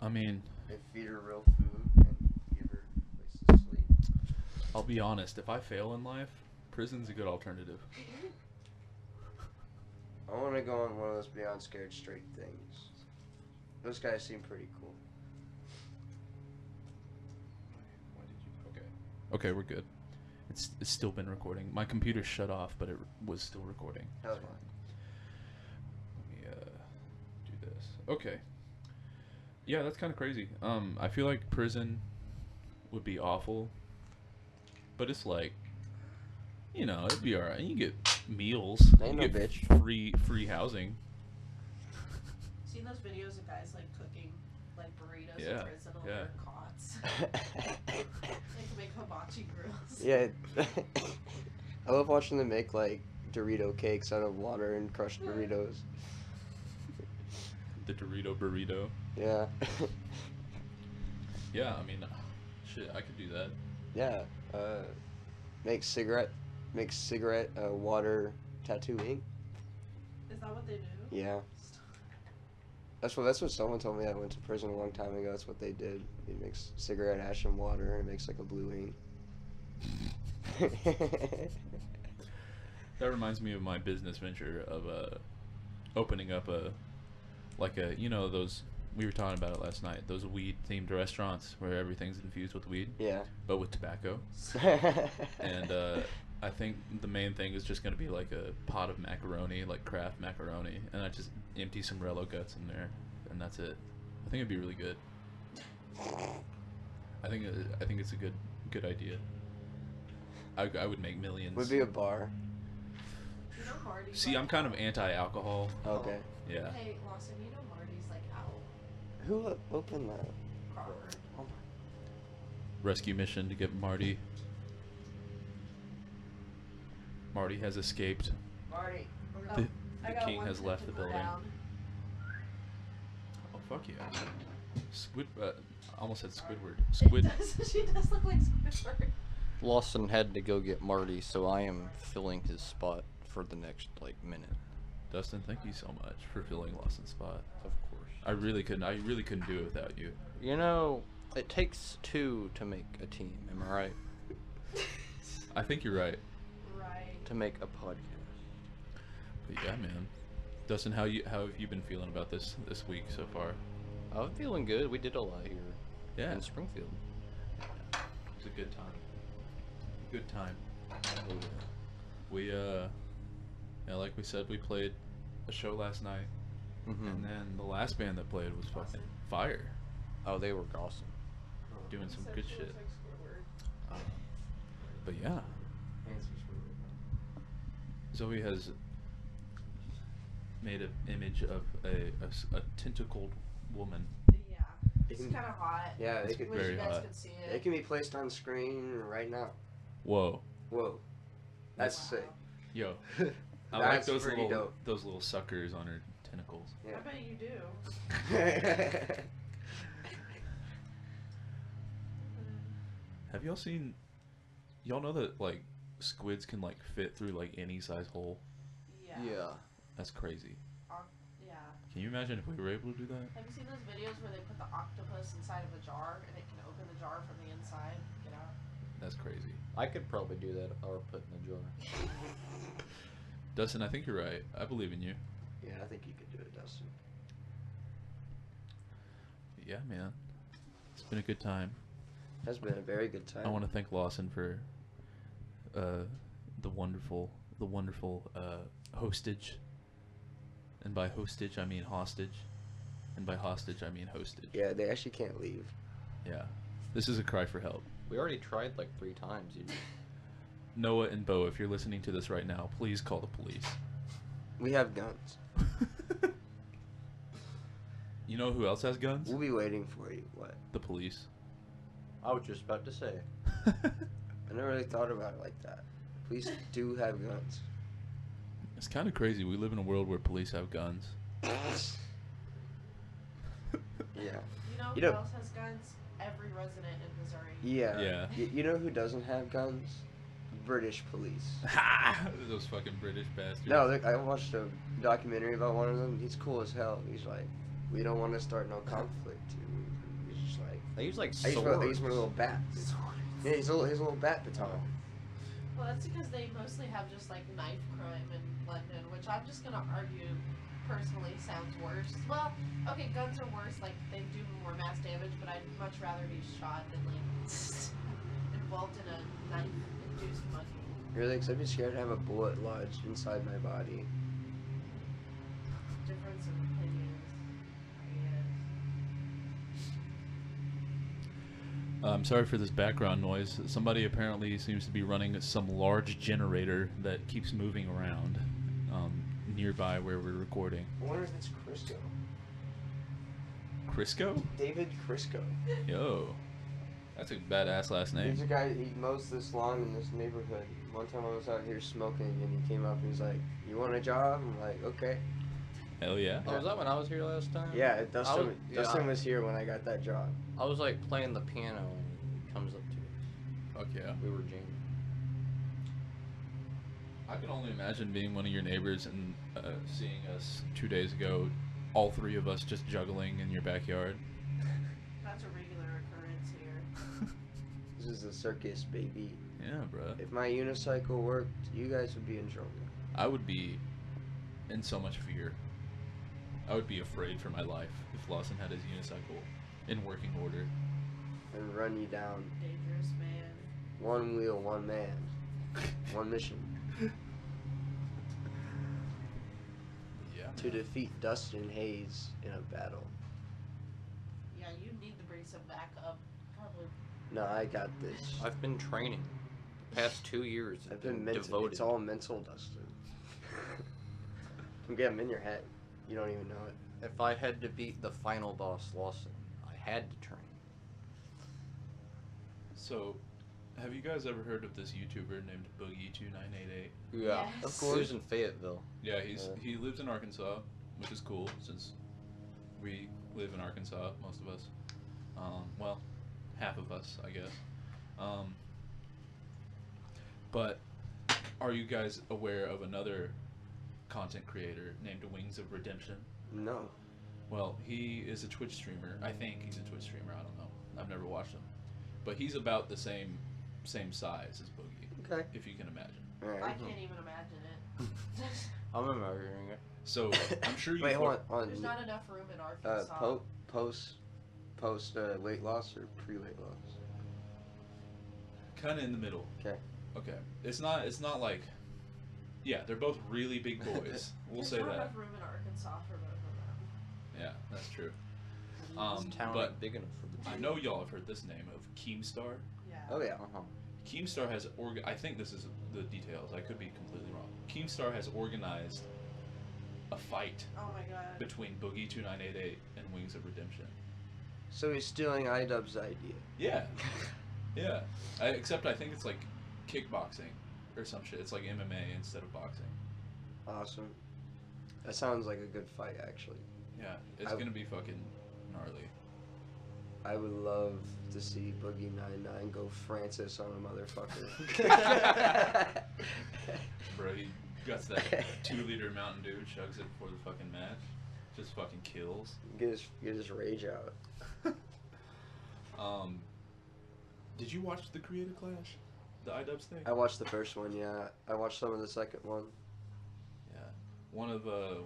I mean, they feed her real food and give her places to sleep. I'll be honest, if I fail in life, prison's a good alternative. I want to go on one of those Beyond Scared Straight things. Those guys seem pretty cool. Okay, we're good. It's still been recording. My computer shut off, but it was still recording. Hell It's yeah. fine. Let me do this. Okay. Yeah, that's kind of crazy. I feel like prison would be awful, but it's like, it'd be alright. You get meals. Ain't You no get bitch. free housing. Seen those videos of guys like cooking like burritos Yeah, in prison on yeah. their cots. They can make hibachi grills. Yeah. I love watching them make like Dorito cakes out of water and crushed Doritos. The Dorito burrito. Yeah. Yeah, I mean, shit, I could do that. Yeah. Make cigarette water tattoo ink. Is that what they do? Yeah. That's what someone told me that went to prison a long time ago. That's what they did. He makes cigarette ash and water and makes like a blue ink. That reminds me of my business venture of opening up those, we were talking about it last night, those weed themed restaurants where everything's infused with weed, Yeah. but with tobacco. And I think the main thing is just going to be like a pot of macaroni, like Kraft macaroni, and I just empty some Rello guts in there, and that's it. I think it'd be really good. I think it's a good idea. I would make millions. Would be a bar. You know Marty's See, like I'm kind out. of anti-alcohol. Okay. Yeah. Hey, Lawson, you know Marty's like out. Who opened that? Crawford. Oh my. Rescue mission to get Marty. Marty has escaped. Marty. The, I the got king one has left the tentacle building. down. Oh fuck yeah! Squid. I almost said Squidward. It Squid. does, she does look like Squidward. Lawson had to go get Marty, so I am filling his spot for the next minute. Dustin, thank you so much for filling Lawson's spot. Of course. I really couldn't do it without you. You know, it takes two to make a team. Am I right? I think you're right. Right. To make a podcast. But yeah, man. Dustin, how have you been feeling about this week so far? I'm feeling good. We did a lot here Yeah. in Springfield. It was a good time. Good time. Oh, yeah. We yeah, like we said, we played a show last night, Mhm. and then the last band that played was fucking fire, Oh, they were awesome. doing some Said good she shit. looks like Squidward. But yeah, Zoe has made an image of a tentacled woman. Yeah. It's can- kind of hot. Yeah, they It's could. Wish very you guys hot. could see It it. can be placed on screen right now. Whoa, Whoa. That's Wow. sick. yo, I like That's those pretty little dope. suckers on her tentacles. I bet you do. Have y'all seen? Y'all know that like squids can like fit through like any size hole. Yeah. That's crazy. Yeah. Can you imagine if we were able to do that? Have you seen those videos where they put the octopus inside of a jar and it can open the jar from the inside? Get out. That's crazy. I could probably do that if I were put in a jar. Dustin, I think you're right. I believe in you. Yeah, I think you could do it, Dustin. Yeah, man. It's been a good time. Has been a very good time. I want to thank Lawson for the wonderful hostage. And by hostage, I mean hostage. And by hostage, I mean hostage. Yeah, they actually can't leave. Yeah. This is a cry for help. We already tried like 3 times. You Noah and Bo, if you're listening to this right now, please call the police. We have guns. You know who else has guns? We'll be waiting for you. What? The police. I was just about to say. I never really thought about it like that. Police do have guns. It's kind of crazy. We live in a world where police have guns. Yeah. You know You who know- else has guns? Every resident in Missouri. Yeah. Yeah. You know who doesn't have guns? British police. Those fucking British bastards. No, I watched a documentary about one of them. He's cool as hell. He's like, we don't want to start no conflict. He's just like, They use like I use swords. one little bat. Yeah, his little bat baton. Well, that's because they mostly have just like knife crime in London, which I'm just gonna argue personally sounds worse. Well, okay, guns are worse, like they do more mass damage, but I'd much rather be shot than like involved in a knife-induced mugging. Really? Because I'd be scared to have a bullet lodged inside my body. Difference of opinions, I guess. I'm sorry for this background noise. Somebody apparently seems to be running some large generator that keeps moving around nearby where we're recording. I wonder if it's Crisco. Crisco? David Crisco. Yo. That's a badass last name. He's a guy, he mows this lawn in this neighborhood. One time I was out here smoking and he came up and he's like, "You want a job?" I'm like, "Okay." Hell yeah. Oh, was that when I was here last time? Yeah, Dustin yeah. was here when I got that job. I was like playing the piano and he comes up to us. Fuck yeah. We were jamming. I can only imagine being one of your neighbors and seeing us 2 days ago, all three of us just juggling in your backyard. That's a regular occurrence here. This is a circus, baby. Yeah, bruh. If my unicycle worked, you guys would be in trouble. I would be in so much fear. I would be afraid for my life if Lawson had his unicycle in working order. And run you down. Dangerous man. One wheel, one man. One mission. Yeah. To defeat Dustin Hayes in a battle. Yeah, you need to bring some backup. Probably. No, I got this. I've been training. The past 2 years I've been mental. devoted. It's all mental, Dustin. I'm getting in your head. You don't even know it. If I had to beat the final boss, Lawson, I had to train. So, have you guys ever heard of this YouTuber named Boogie2988? Yeah, Yes. of course. He was in Fayetteville. Yeah, he lives in Arkansas, which is cool since we live in Arkansas, most of us. Well, half of us, I guess. But are you guys aware of another content creator named Wings of Redemption? No. Well, he is a Twitch streamer. I think he's a Twitch streamer. I don't know. I've never watched him, but he's about the same size as Boogie, Okay. if you can imagine. All I right. can't even imagine it. I'm imagining it. So I'm sure you. Wait, hold on. There's not enough room in Arkansas. Post weight loss or pre-weight loss? Kind of in the middle. Okay. Okay. It's not like. Yeah, they're both really big boys. We'll There's say not that. enough room in Arkansas for both of them. Yeah, that's true. This town but ain't big enough for the I know y'all have heard this name of Keemstar. Yeah. Oh yeah. Uh-huh. Keemstar has I think this is the details. I could be completely wrong. Keemstar has organized a fight Oh my god. between Boogie2988 and Wings of Redemption. So he's stealing iDubbbz's idea. Yeah. Yeah. Except I think it's like kickboxing or some shit. It's like MMA instead of boxing. Awesome. That sounds like a good fight, actually. Yeah. It's gonna be fucking gnarly. I would love to see Boogie99 go Francis on a motherfucker. Bro, he guts that 2-liter Mountain Dew, chugs it before the fucking match. Just fucking kills. Get his rage out. Did you watch the Creator Clash? The iDubbbz thing? I watched the first one, yeah. I watched some of the second one. Yeah. One of the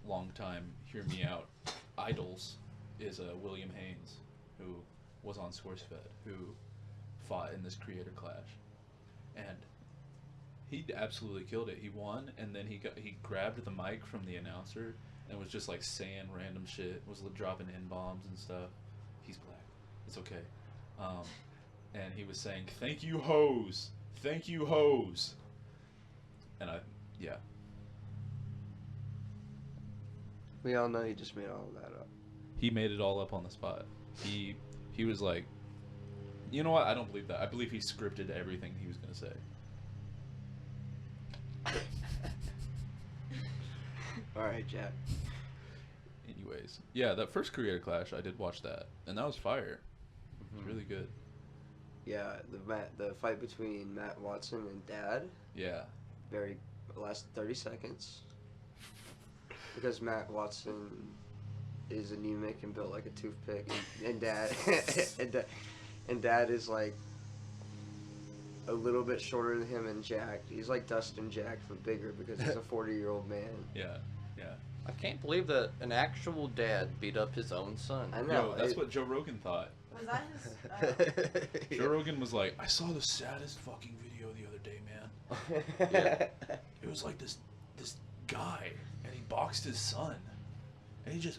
longtime Hear Me Out idols is William Haynes, who was on SourceFed, who fought in this Creator Clash. And he absolutely killed it. He won, and then he grabbed the mic from the announcer and was just like saying random shit, was dropping N-bombs and stuff. He's black. It's okay. And he was saying, "Thank you, hoes. Thank you, hoes." And yeah. We all know he just made all of that up. He made it all up on the spot. He was like, you know what? I don't believe that. I believe he scripted everything he was gonna say. Alright, Jack. Anyways, yeah, that first Creator Clash, I did watch that, and that was fire. It was really good. Yeah, the fight between Matt Watson and Dad. Yeah. Lasted 30 seconds. Because Matt Watson is anemic and built like a toothpick, and Dad and Dad is like a little bit shorter than him and jacked. He's like Dustin Jack, but bigger because he's a 40-year-old man. Yeah. Yeah. I can't believe that an actual dad beat up his own son. I know. Yo, that's what Joe Rogan thought. Was that his? Joe Rogan was like, I saw the saddest fucking video the other day, man. Yeah. It was like this guy, and he boxed his son, and he just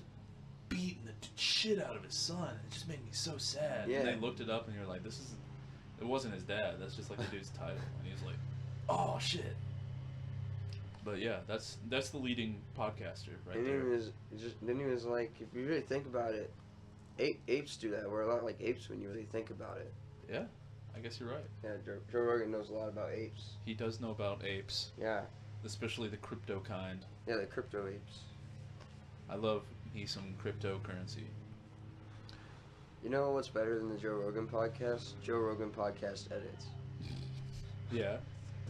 beating the shit out of his son. It just made me so sad. Yeah. And they looked it up, and you're like, it wasn't his dad. That's just like the dude's title. And he was like, oh shit. But yeah, that's the leading podcaster right And there. then he was like, if you really think about it, apes do that. We're a lot like apes when you really think about it. Yeah, I guess you're right. Yeah, Joe Rogan knows a lot about apes. He does know about apes, Yeah, especially the crypto kind. yeah, the crypto apes. I love me some cryptocurrency. You know what's better than the Joe Rogan podcast? Joe Rogan podcast edits. Yeah,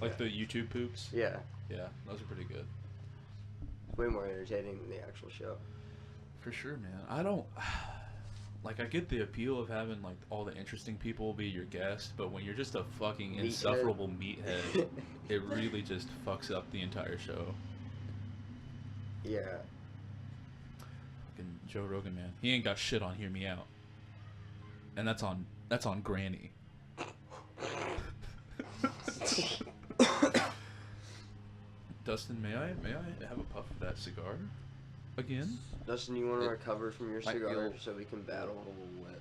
like the YouTube poops. Yeah, Yeah, those are pretty good. way more entertaining than the actual show. For sure, man. I don't like. I get the appeal of having like all the interesting people be your guest, but when you're just a fucking Meathead. insufferable meathead, it really just fucks up the entire show. Yeah. Fucking Joe Rogan, man. He ain't got shit on Hear Me Out, and that's on Granny. Dustin, may I have a puff of that cigar again? Dustin, you want to recover from your might be a cigar little- so we can A battle? little wet.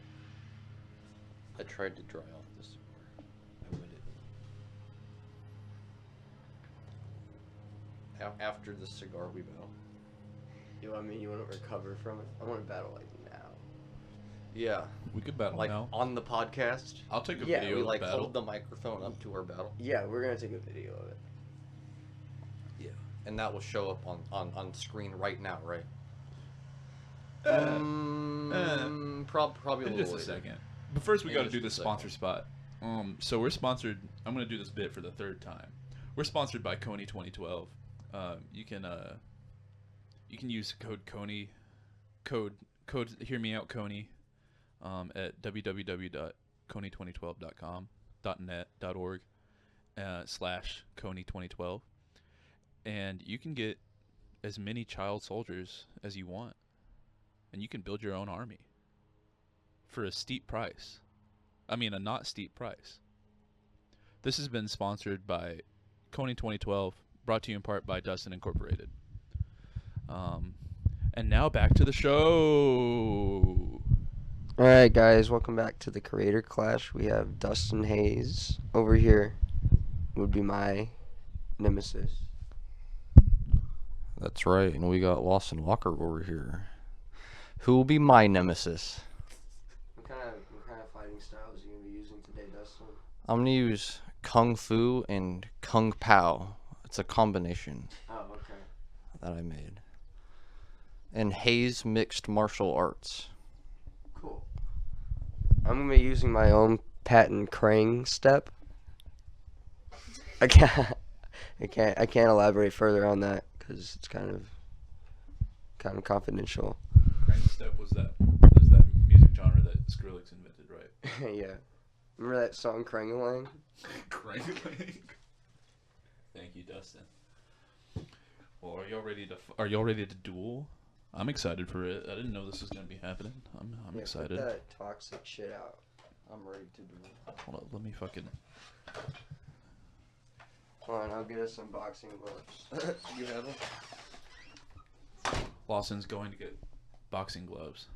I tried to dry off the cigar. I wet it. After the cigar, we battle. You want to recover from it? I want to battle like now. Yeah, We could battle like now. on the podcast. I'll take a Yeah, video We of like the battle. hold the microphone up to our battle. Yeah, we're gonna take a video of it. Yeah, and that will show up on screen right now, right? Probably a In little just a later. second. But first, we In got to just do a the sponsor spot. So we're sponsored. I'm gonna do this bit for the third time. We're sponsored by Coney 2012. You can use code Coney, code Hear Me Out Coney, at www.coney2012.com.net.org / Coney 2012, and you can get as many child soldiers as you want, and you can build your own army for a steep price. I mean, a not steep price. This has been sponsored by Coney 2012, brought to you in part by Dustin Incorporated. And now back to the show. All right, guys, welcome back to the Creator Clash. We have Dustin Hayes over here. Would be my nemesis. That's right, and we got Lawson Walker over here. Who will be my nemesis? What kind of fighting styles are you gonna be using today, Dustin? I'm gonna use Kung Fu and Kung Pao. It's a combination Oh, okay. that I made. And Hayes Mixed Martial Arts. Cool. I'm gonna be using my own patent Krang step. I can't elaborate further on that because it's kind of confidential. Crank Step was that music genre that Skrillex invented, right? Yeah. Remember that song Krang-a-lang? Crank. Thank you, Dustin. Well, are y'all ready to duel? I'm excited for it. I didn't know this was gonna be happening. I'm excited. Put that toxic shit out. I'm ready to do it. Hold on, let me fucking. Hold on, I'll get us some boxing gloves. You have them? Lawson's going to get boxing gloves.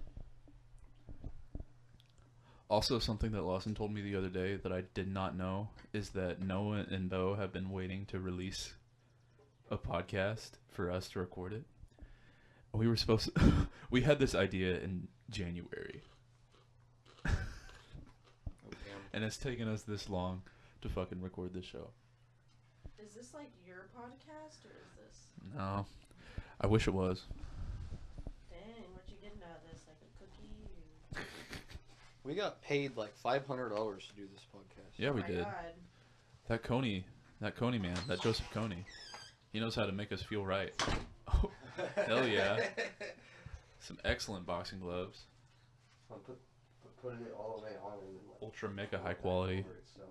Also, something that Lawson told me the other day that I did not know is that Noah and Bo have been waiting to release a podcast for us to record it. We were supposed to we had this idea in January. And it's taken us this long to fucking record this show. Is this like your podcast or is this? No. I wish it was. Dang, what you getting out of this? Like a cookie? Or... We got paid like $500 to do this podcast. Yeah, we oh my did. God. That Coney man, that Joseph Coney. He knows how to make us feel right. Oh, hell yeah. Some excellent boxing gloves. I'll put it all the way on and then like Ultra mega high quality. over it, so.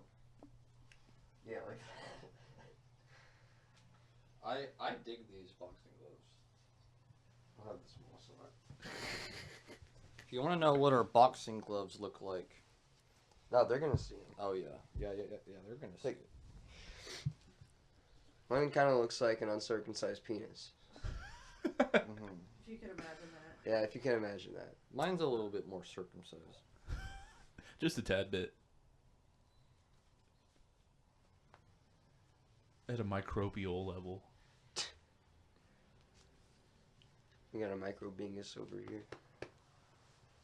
Yeah, like I dig these boxing gloves. I'll have the small slot. If you want to know what our boxing gloves look like, No, they're gonna see them. oh yeah, they're gonna see Take- it. Mine kind of looks like an uncircumcised penis. Mhm. If you could imagine that. Yeah, if you can imagine that. Mine's a little bit more circumcised. Just a tad bit. At a microbial level. We got a micro bingus over here.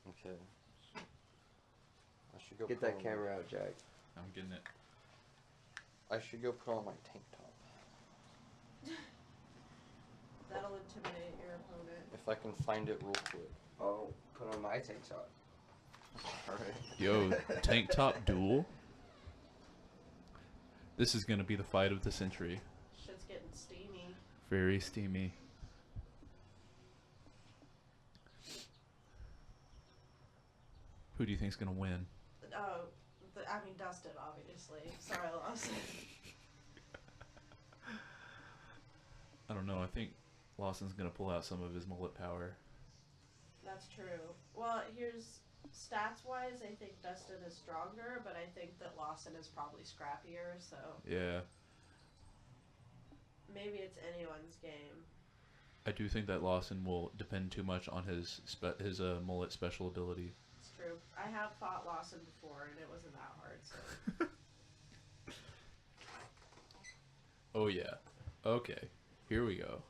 Okay. I should go Get put that on camera out, Jack. I'm getting it. I should go put on my tank top. That'll intimidate your opponent. If I can find it real quick. Oh, put on my tank top. Alright. Yo, tank top duel. This is gonna be the fight of the century. Shit's getting steamy. Very steamy. Who do you think's gonna win? Oh, I mean Dustin, obviously. Sorry, Lawson. I don't know. I think Lawson's gonna pull out some of his mullet power. That's true. Well, here's stats-wise, I think Dustin is stronger, but I think that Lawson is probably scrappier, so Yeah, maybe it's anyone's game. I do think that Lawson will depend too much on his mullet special ability. It's true. I have fought Lawson before, and it wasn't that hard, so... Oh yeah. Okay. Here we go.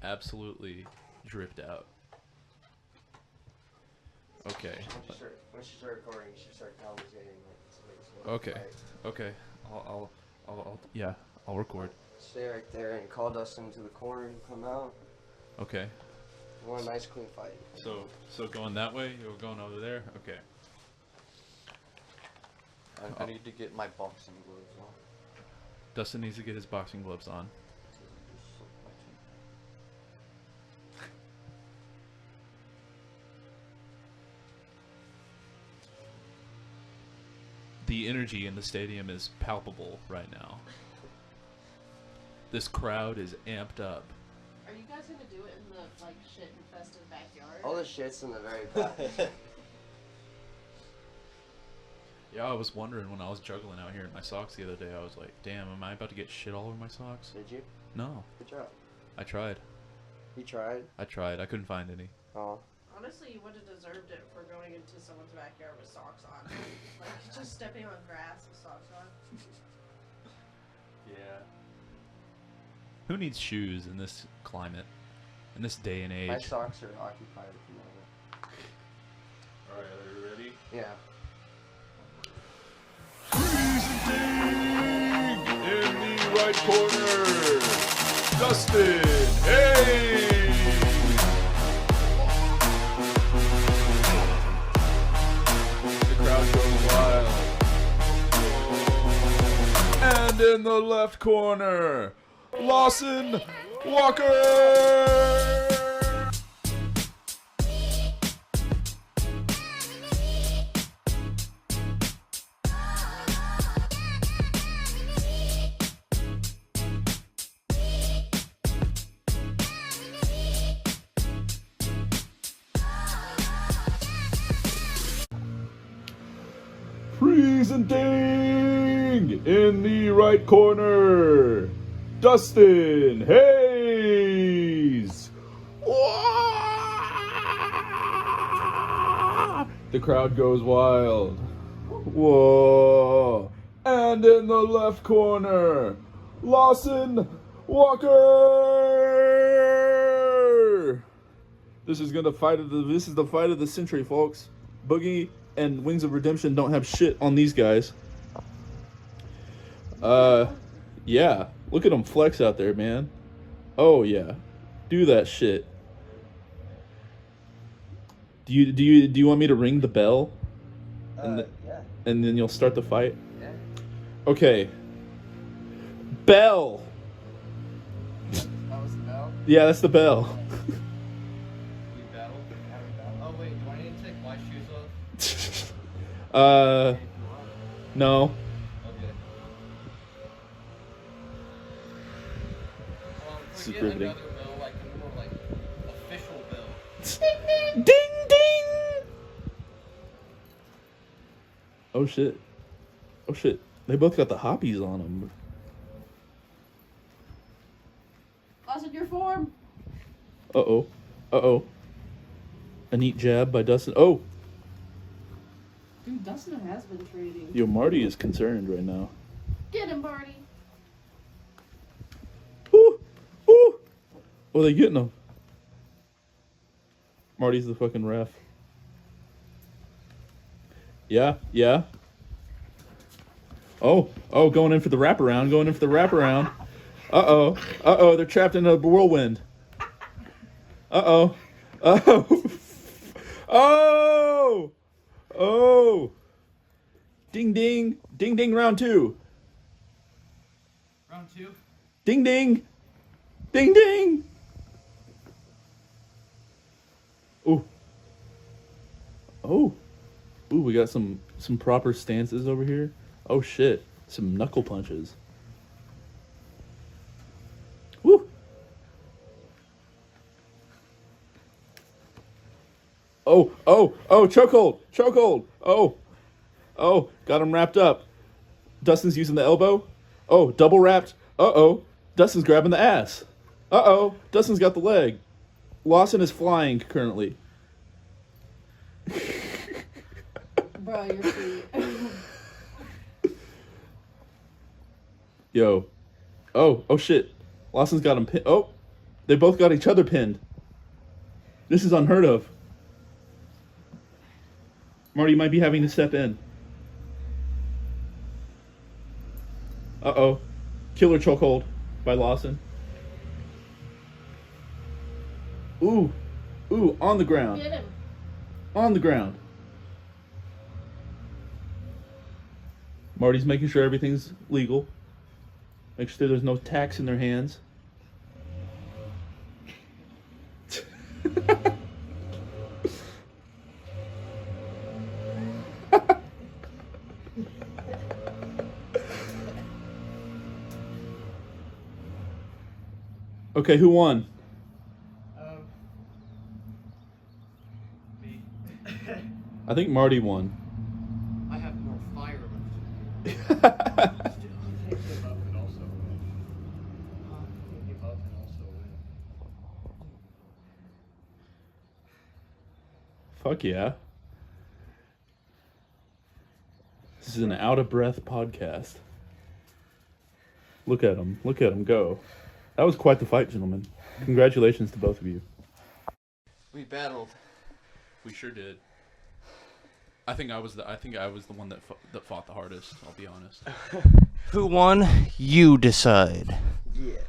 Absolutely dripped out. Okay. When she start recording, you should start conversating. Okay. Okay. I'll yeah. I'll record. Stay right there and call Dustin to the corner and come out. Okay. We want a nice clean fight. So going that way, you're going over there. Okay. I need to get my boxing gloves on. Dustin needs to get his boxing gloves on. The energy in the stadium is palpable right now. This crowd is amped up. Are you guys gonna do it in the, like, shit-infested backyard? All the shit's in the very back. Yeah, I was wondering when I was juggling out here in my socks the other day, I was like, damn, am I about to get shit all over my socks? Did you? No. Good job. I tried. You tried? I couldn't find any. Oh. Honestly, you would have deserved it for going into someone's backyard with socks on. Like, just stepping on grass with socks on. Yeah. Who needs shoes in this climate? In this day and age? My socks are occupied at the moment. Alright, are you ready? Yeah. In the right corner, Dustin. Hey! The crowd goes wild. And in the left corner, Lawson Walker. Presenting in the right corner, Dustin Hayes. The crowd goes wild. Whoa. And in the left corner, Lawson Walker. This is the fight of the century, folks. Boogie and Wings of Redemption don't have shit on these guys. Yeah. Look at them flex out there, man. Oh yeah. Do that shit. Do you want me to ring the bell? Yeah. And then you'll start the fight? Yeah. Okay. Bell. That was the bell? Yeah, that's the bell. We battle? Oh wait, do I need to take my shoes off? No. Okay. This is Get riveting. another bell, like a more like official bell. Ding ding. Oh shit. Oh shit. They both got the hoppies on them. Lawson, your form! Uh-oh. Uh-oh. A neat jab by Dustin. Oh! Dude, Dustin has been trading. Yo, Marty is concerned right now. Get him, Marty! Ooh! Ooh! Oh, they getting him. Marty's the fucking ref. Yeah, yeah. Oh, going in for the wraparound, Uh-oh, they're trapped in a whirlwind. Uh-oh. Oh! Oh! Ding ding. Ding ding round 2. Round 2. Ding ding. Ding ding. Ooh. Oh. Ooh, we got some proper stances over here. Oh shit. Some knuckle punches. Woo. Oh, chokehold. Oh, got him wrapped up. Dustin's using the elbow. Oh, double wrapped. Uh-oh, Dustin's grabbing the ass. Uh-oh, Dustin's got the leg. Lawson is flying currently. Bro, you're sweet. Yo. Oh shit. Lawson's got him pinned. Oh, they both got each other pinned. This is unheard of. Marty might be having to step in. Uh-oh. Killer chokehold by Lawson. Ooh, on the ground. Get him. On the ground. Marty's making sure everything's legal. Make sure there's no tacks in their hands. Okay, who won? Me. I think Marty won. I have more fire left. Give up and also win. Give up and also win. Fuck yeah. This is an out of breath podcast. Look at him go. That was quite the fight, gentlemen. Congratulations to both of you. We battled. We sure did. I think I was the one that fought the hardest, I'll be honest. Who won? You decide. Yeah.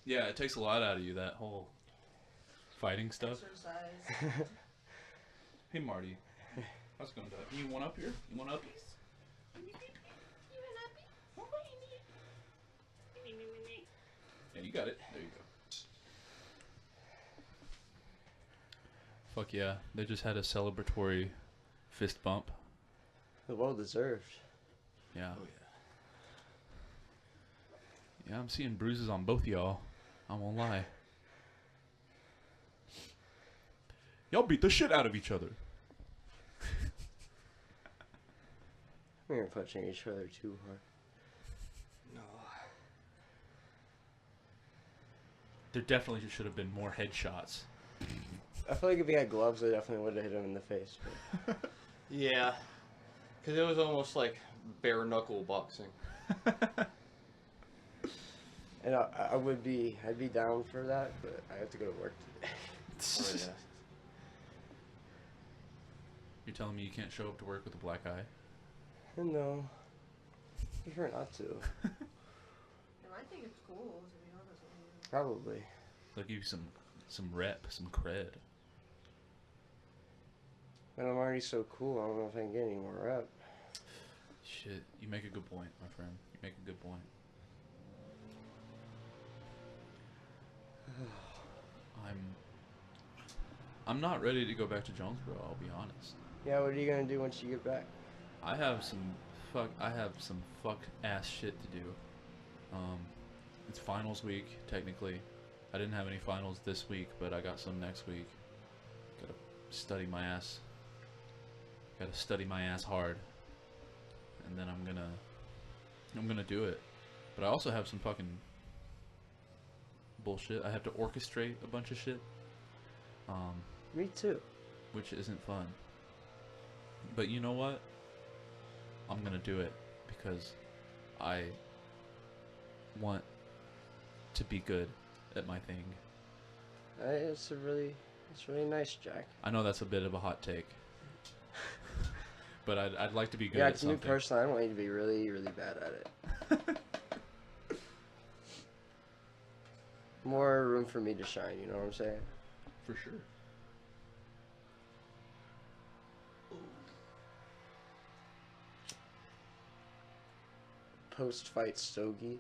Yeah, it takes a lot out of you, that whole fighting stuff. Exercise. Hey, Marty. How's it going, Dad? You want up here? You want up? Yeah, you got it. There you go. Fuck yeah. They just had a celebratory fist bump. Well deserved. Yeah. Oh, yeah. Yeah, I'm seeing bruises on both of y'all. I won't lie. Y'all beat the shit out of each other. We were punching each other too hard. No. There definitely should have been more headshots. I feel like if he had gloves, I definitely would have hit him in the face. But Yeah. Because it was almost like bare knuckle boxing. and I'd be down for that, but I have to go to work today. Oh, yeah. You're telling me you can't show up to work with a black eye? No. Prefer not to. And I think it's cool, to be honest with you. Probably. They'll give you some rep, some cred. But I'm already so cool, I don't know if I can get any more rep. Shit, you make a good point, my friend. You make a good point. I'm not ready to go back to Jonesboro, I'll be honest. Yeah, what are you gonna do once you get back? I have some fuck ass shit to do. It's finals week, technically. I didn't have any finals this week, but I got some next week. Gotta study my ass hard. And then I'm gonna do it. But I also have some fucking bullshit. I have to orchestrate a bunch of shit. Me too. Which isn't fun. But you know what? I'm gonna do it because I want to be good at my thing. It's really nice, Jack. I know that's a bit of a hot take, but I'd like to be good Yeah, at to me something. personally, I want you to be really, really bad at it. More room for me to shine, you know what I'm saying? For sure. Post-fight stogie.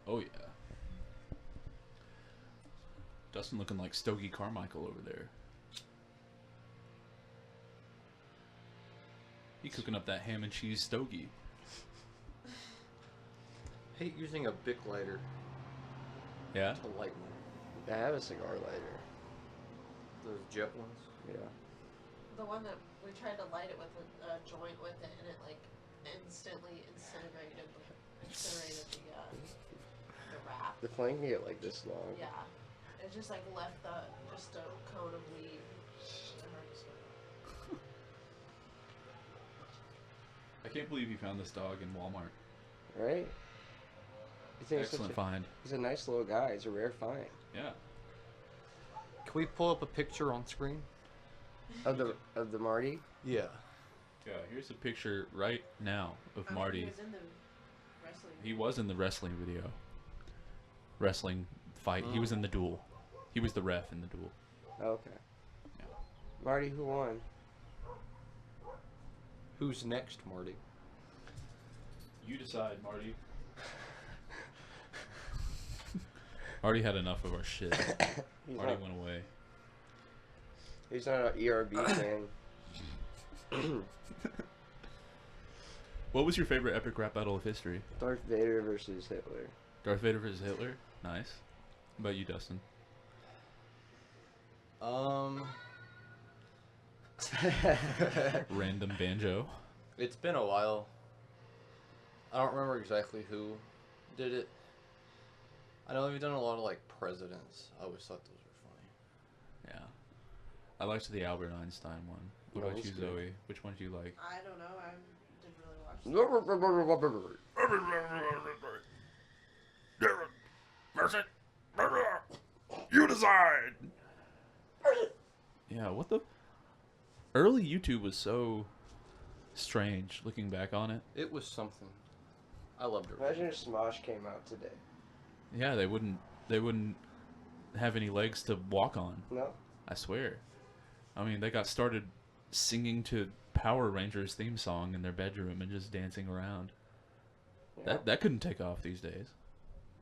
Oh yeah. Dustin looking like Stogie Carmichael over there. He cooking up that ham and cheese stogie. Hate using a Bic lighter Yeah? to light one. I have a cigar lighter. Those jet ones. Yeah. The one that we tried to light it with a joint with it, and it like instantly incinerated the wrap. The flame can get like this long. Yeah, it just like left just a cone of weed. It hurt to smoke. I can't believe you found this dog in Walmart. Right? You think Excellent find. he's a nice little guy. He's a rare find. Yeah. Can we pull up a picture on screen? Of the Marty? Yeah. Yeah, here's a picture right now of He Marty. was in the wrestling. He was in the wrestling video. Wrestling fight. He was in the duel. He was the ref in the duel. Okay. Yeah. Marty, who won? Who's next, Marty? You decide, Marty. Marty had enough of our shit. Marty went away. He's not an ERB fan. What was your favorite epic rap battle of history? Darth Vader versus Hitler. Darth Vader versus Hitler? Nice. What about you, Dustin? Random banjo. It's been a while. I don't remember exactly who did it. I know we've done a lot of like presidents. I always thought those were funny. Yeah. I liked the Albert Einstein one. What That about was you, good. Zoe? Which one do you like? I don't know. I didn't really watch. You decide. Yeah, what the? Early YouTube was so strange looking back on it. It was something. I loved it. Imagine if Smosh came out today. Yeah, they wouldn't have any legs to walk on. No? I swear. I mean, they got started singing to Power Rangers theme song in their bedroom and just dancing around. Yeah. That couldn't take off these days.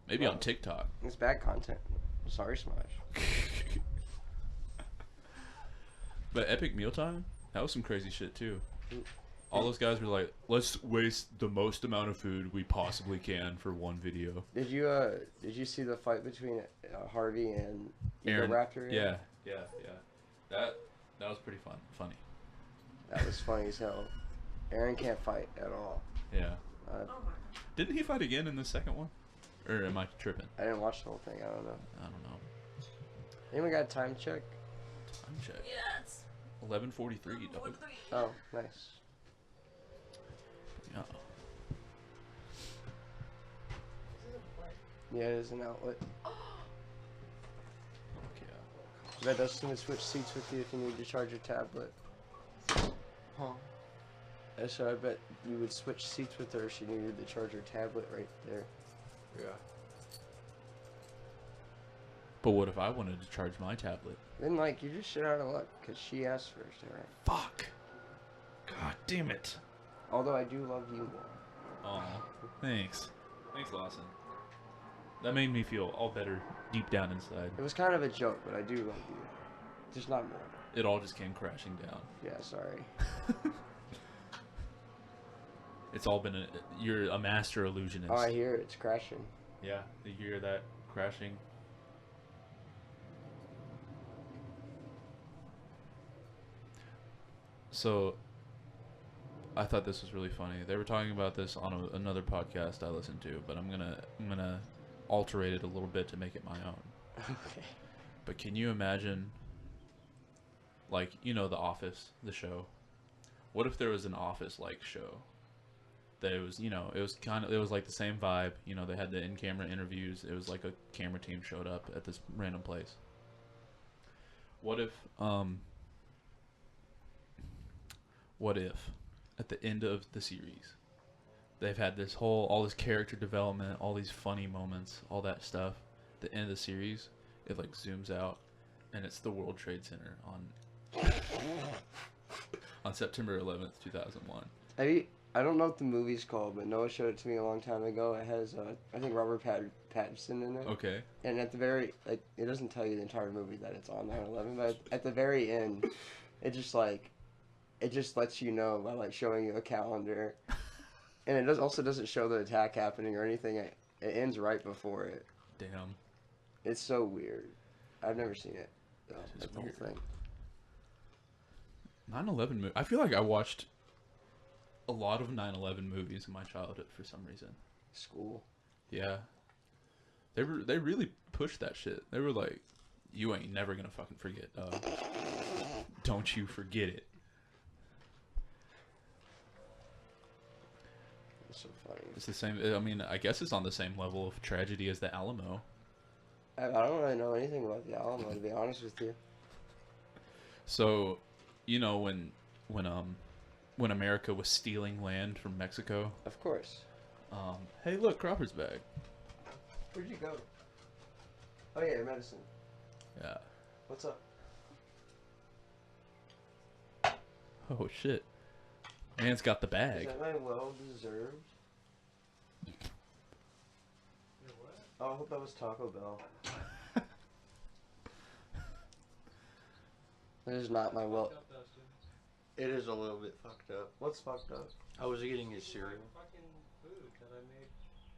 Maybe Well, on TikTok. It's bad content. Sorry, Smosh. But Epic Mealtime, that was some crazy shit too. All those guys were like, let's waste the most amount of food we possibly can for one video. Did you see the fight between Harvey and Aaron, Raptor? yeah. That was pretty funny. That was funny as hell. Aaron can't fight at all. Yeah. Oh my god. Didn't he fight again in the second one? Or am I tripping? I didn't watch the whole thing. I don't know. I don't know. Anyone got a time check? Time check. Yeah, it's 11:43. Dog. Oh, nice. Yeah. Yeah, it is an outlet. Fuck yeah. I bet Dustin would switch seats with you if you need to charge your tablet. Huh. So I bet you would switch seats with her if she needed to charge her tablet right there. Yeah. But what if I wanted to charge my tablet? Then, like, you're just shit out of luck because she asked first, alright? Fuck. God damn it. Although I do love you more. Aw. Thanks. Thanks, Lawson. That made me feel all better deep down inside. It was kind of a joke, but I do love you. Just not more. It all just came crashing down. Yeah, sorry. It's all been you're a master illusionist. Oh, I hear it. It's crashing. Yeah, you hear that crashing? So, I thought this was really funny. They were talking about this on another podcast I listened to, but I'm gonna alterate it a little bit to make it my own. Okay. But can you imagine, Like, you know, The Office, the show. What if there was an Office-like show? That it was, you know, it was like the same vibe. You know, they had the in-camera interviews. It was like a camera team showed up at this random place. What if at the end of the series, they've had all this character development, all these funny moments, all that stuff. At the end of the series, it like zooms out, and it's the World Trade Center on September 11th, 2001. I don't know what the movie's called, but Noah showed it to me a long time ago. It has, I think, Robert Pattinson in it. Okay. And at the very, like, it doesn't tell you the entire movie that it's on 9/11, but at the very end, it just lets you know by, like, showing you a calendar. And it also doesn't show the attack happening or anything. It ends right before it. Damn. It's so weird. I've never seen it, though. That is That's the whole weird. thing. 9/11 movie. I feel like I watched a lot of 9/11 movies in my childhood for some reason. School. Yeah. They really pushed that shit. They were like, you ain't never gonna fucking forget. Don't you forget it. It's so funny. It's the same. I mean, I guess it's on the same level of tragedy as the Alamo. I don't really know anything about the Alamo, to be honest with you. So, you know, when America was stealing land from Mexico. Of course. Hey, look, Cropper's bag. Where'd you go? Oh yeah, your medicine. Yeah. What's up? Oh shit. Man's got the Is bag. that my well-deserved? Oh, I hope that was Taco Bell. It is not my well. It is a little bit fucked up. What's fucked up? I was eating his cereal. Fucking food that I made.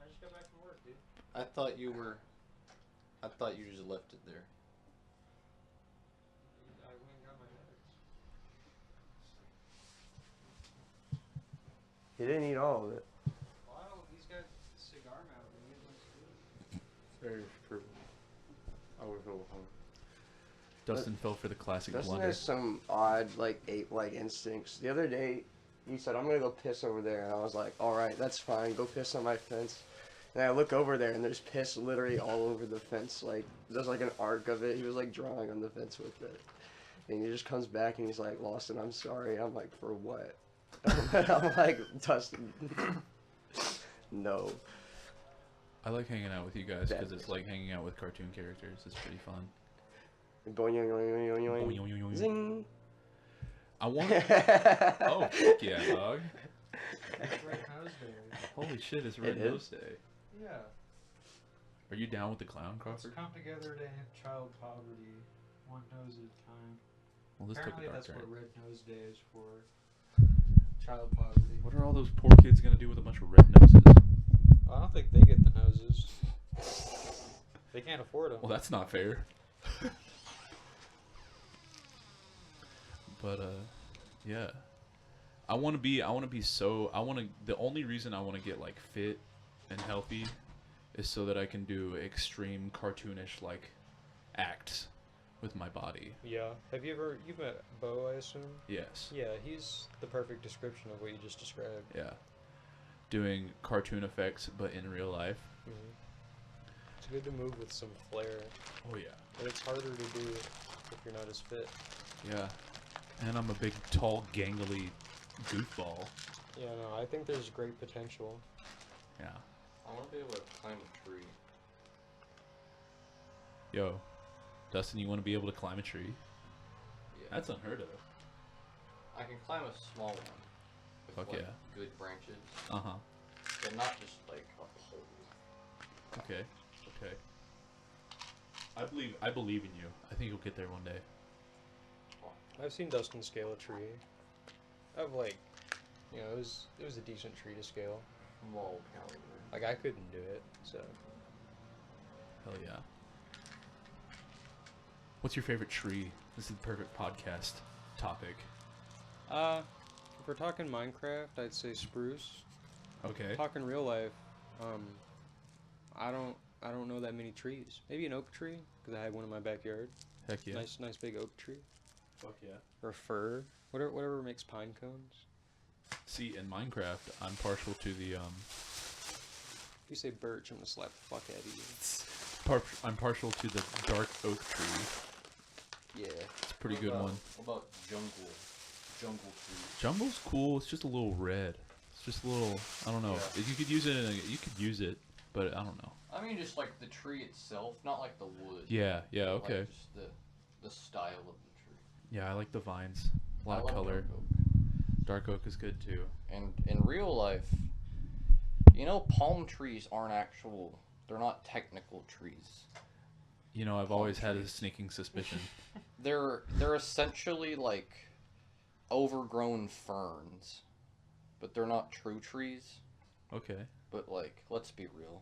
I just got back from work, dude. I thought you just left it there. I went and got my nuggets. He didn't eat all of it. Wow, he's got cigar mouth and he wants food. Very true. I would go home. Dustin fell for the classic Dustin blunder. has some odd, like, ape-like instincts. The other day, he said, I'm gonna go piss over there. And I was like, alright, that's fine. Go piss on my fence. And I look over there, and there's piss literally all over the fence. Like, there's, like, an arc of it. He was, like, drawing on the fence with it. And he just comes back, and he's like, Lawson, I'm sorry. I'm like, for what? I'm like, Dustin. No. I like hanging out with you guys because it's like hanging out with cartoon characters. It's pretty fun. Boing, boing, boing, boing. Zing. I want. Oh, fuck yeah, dog. It's Red Nose Day. Holy shit, it's Red It Nose Day. Yeah. Are you down with the clown, Let's Crawford? come together to end child poverty, one nose at a time. Well, this took a Apparently dark that's turn. what Red Nose Day is for. Child poverty. What are all those poor kids gonna do with a bunch of red noses? I don't think they get the noses. They can't afford them. Well, that's not fair. But yeah. The only reason I want to get like fit and healthy is so that I can do extreme cartoonish like acts with my body. Yeah. You've met Bo, I assume? Yes. Yeah, he's the perfect description of what you just described. Yeah. Doing cartoon effects but in real life. Mm-hmm. It's good to move with some flair, Oh yeah. but it's harder to do if you're not as fit. Yeah. And I'm a big, tall, gangly goofball. Yeah, no, I think there's great potential. Yeah. I want to be able to climb a tree. Yo, Dustin, you want to be able to climb a tree? Yeah. That's unheard of. I can climb a small one. With Fuck like yeah. good branches. Uh-huh. But not just like a pole. Okay. Okay. I believe in you. I think you'll get there one day. I've seen Dustin scale a tree. Of like, you know, it was a decent tree to scale. Small caliber. Like I couldn't do it, so. Hell yeah. What's your favorite tree? This is the perfect podcast topic. If we're talking Minecraft, I'd say spruce. Okay. Talking real life, I don't know that many trees. Maybe an oak tree, because I have one in my backyard. Heck yeah. Nice big oak tree. Fuck yeah. Or fir. Whatever makes pine cones. See, in Minecraft, I'm partial to the If you say birch, I'm gonna slap the fuck out of you. I'm partial to the dark oak tree. Yeah. It's a pretty good one. What about jungle? Jungle tree. Jungle's cool. It's just a little red. It's just a little. I don't know. Yeah. You could use it. You could use it, but I don't know. I mean, just like the tree itself, not like the wood. Yeah. Yeah. but, Okay. Like just the style of the tree. Yeah, I like the vines. A lot I of like color. dark oak. Dark oak is good too. And in real life, palm trees aren't actual. They're not technical trees. You know, I've always had a sneaking suspicion. They're essentially like overgrown ferns, but they're not true trees. Okay. But like, let's be real.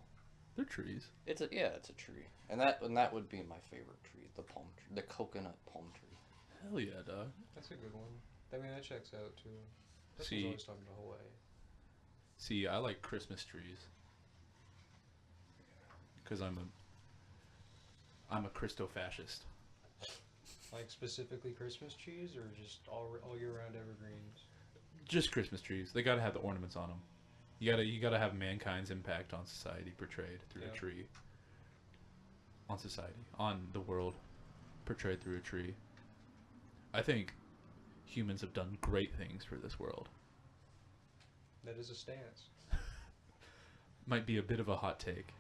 They're trees. It's a tree, and that would be my favorite tree, the palm tree, the coconut palm tree. Hell yeah, dog. That's a good one. I mean, that checks out too. That's See- always talking about Hawaii. See, I like Christmas trees. Cause I'm a Christo-fascist. Like specifically Christmas trees, or just all year round evergreens? Just Christmas trees. They gotta have the ornaments on them. You gotta have mankind's impact on society portrayed through a Yeah. tree. On society, on the world, portrayed through a tree. I think humans have done great things for this world. That is a stance. Might be a bit of a hot take.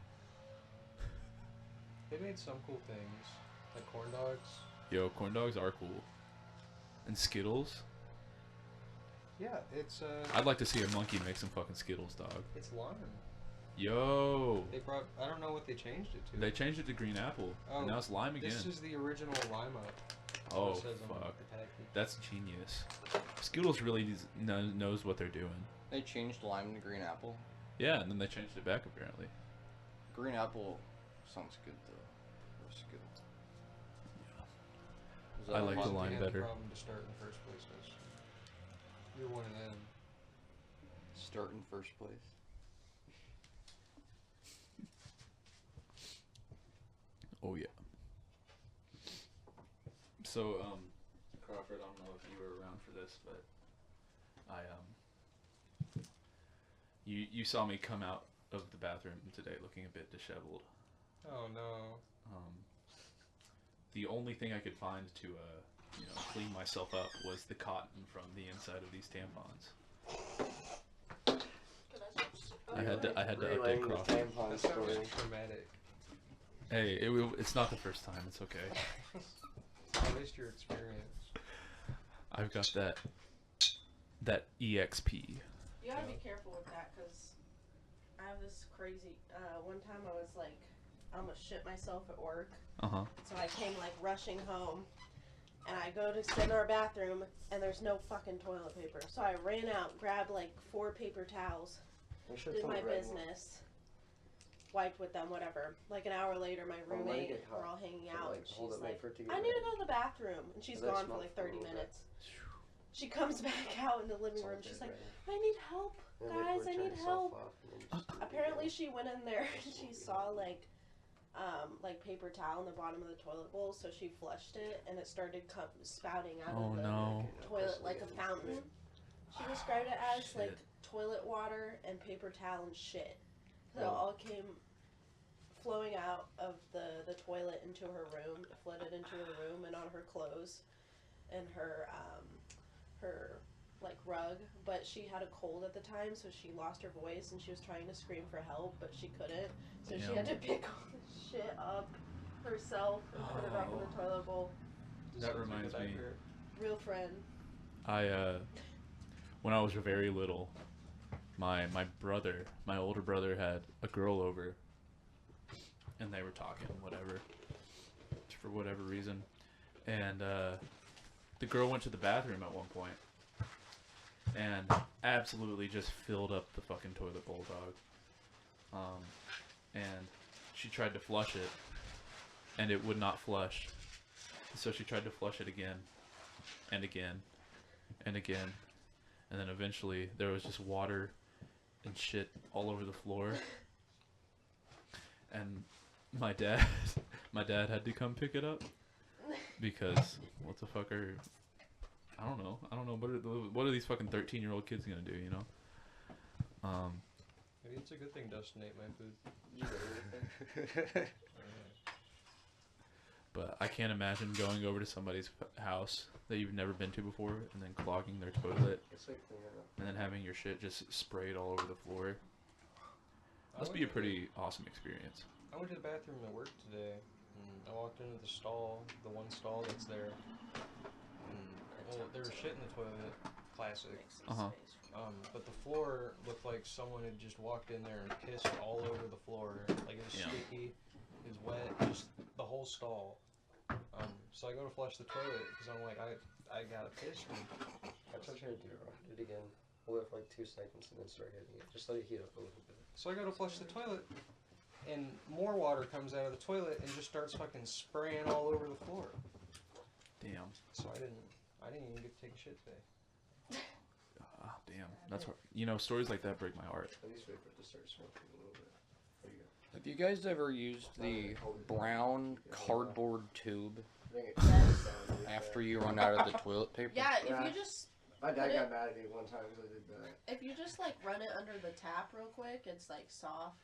They made some cool things, like corn dogs. Yo, corn dogs are cool. And Skittles. Yeah, it's I'd like to see a monkey make some fucking Skittles, dog. it's lime. Yo. They brought, I don't know what they changed it to. They changed it to green apple. Oh, and now it's lime again. This is the original lime up. Oh, It says on fuck. the package. That's genius. Skittles really knows what they're doing. They changed lime to green apple. Yeah, and then they changed it back apparently. Green apple sounds good though. For Skittle. Is that I a like the monkey? lime You had better. the problem to start in the first place, Dustin. You're one of them. Start in first place. Oh yeah. So, Crawford, I don't know if you were around for this, but you saw me come out of the bathroom today looking a bit disheveled. Oh no. The only thing I could find to clean myself up was the cotton from the inside of these tampons. I had to update Relaying the Crawford. tampon That story. sounds traumatic. Hey, it's not the first time. It's okay. At least your experience. I've got that EXP. You gotta be careful with that, because I have this crazy, one time I was like, I'm gonna shit myself at work. Uh-huh. So I came like rushing home, and I go to sit in our bathroom, and there's no fucking toilet paper. So I ran out, grabbed like 4 paper towels, did my business, wiped with them, whatever. Like an hour later, my Well, let it roommate, get hot. we're all hanging So, out, like, and she's hold it, wait like, for it to get I need to ready. go to the bathroom, and she's Let it gone for smoke like for a 30 little bit. minutes. She comes back out in the living It's all room, dead she's like, ready. I need help, And wait for guys, it I to turn need itself help. off, and then just let it Apparently go. she went in there and she saw like paper towel in the bottom of the toilet bowl, so she flushed it and it started spouting out Oh of the no. toilet like a fountain. She described it as like Shit. toilet water and paper towel and shit. So it Oh. all came flowing out of the toilet into her room, flooded into her room and on her clothes and her like rug, but she had a cold at the time, so she lost her voice and she was trying to scream for help, but she couldn't, so she had to pick all this shit up herself and put it back in the toilet bowl. That reminds me. Real friend. When I was very little, my older brother had a girl over, and they were talking, whatever, for whatever reason, and the girl went to the bathroom at one point, and absolutely just filled up the fucking toilet bowl, dog. And she tried to flush it, and it would not flush, so she tried to flush it again, and again, and again. And then eventually there was just water and shit all over the floor. And my dad had to come pick it up because what the fuck are I don't know. What are these fucking 13-year-old kids gonna do? You know. Maybe it's a good thing Dustin ate my food. But I can't imagine going over to somebody's house that you've never been to before and then clogging their toilet It's like cleaning up. and then having your shit just sprayed all over the floor. Must be a pretty awesome experience. I went to the bathroom at work today, and I walked into the stall, the one stall that's there, and well, there was shit in the toilet, classic. But the floor looked like someone had just walked in there and pissed all over the floor. Like it was sticky, it was wet, just the whole stall. So I go to flush the toilet because I'm like, I gotta piss. That's what I'm trying to do. Do it again. Hold it for like 2 seconds and then start hitting it. Just let it heat up a little bit. So I go to flush the toilet, and more water comes out of the toilet and just starts fucking spraying all over the floor. Damn. So I didn't even get to take a shit today. Ah, damn. That's hard. You know, stories like that break my heart. At least wait for it to start smoking a little bit. There you go. Have you guys ever used the brown cardboard tube after you run out of the toilet paper? Yeah, if you just My dad got mad at me one time because I did that. if you just like run it under the tap real quick, it's like soft.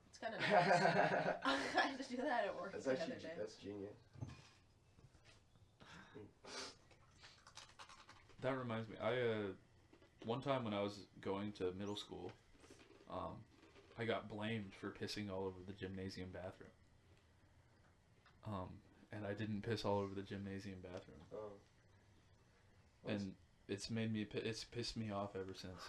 It's kind of nice. I had to do that at work That's the actually other day. that's genius. That reminds me. One time when I was going to middle school, I got blamed for pissing all over the gymnasium bathroom. And I didn't piss all over the gymnasium bathroom. Oh. And it's pissed me off ever since.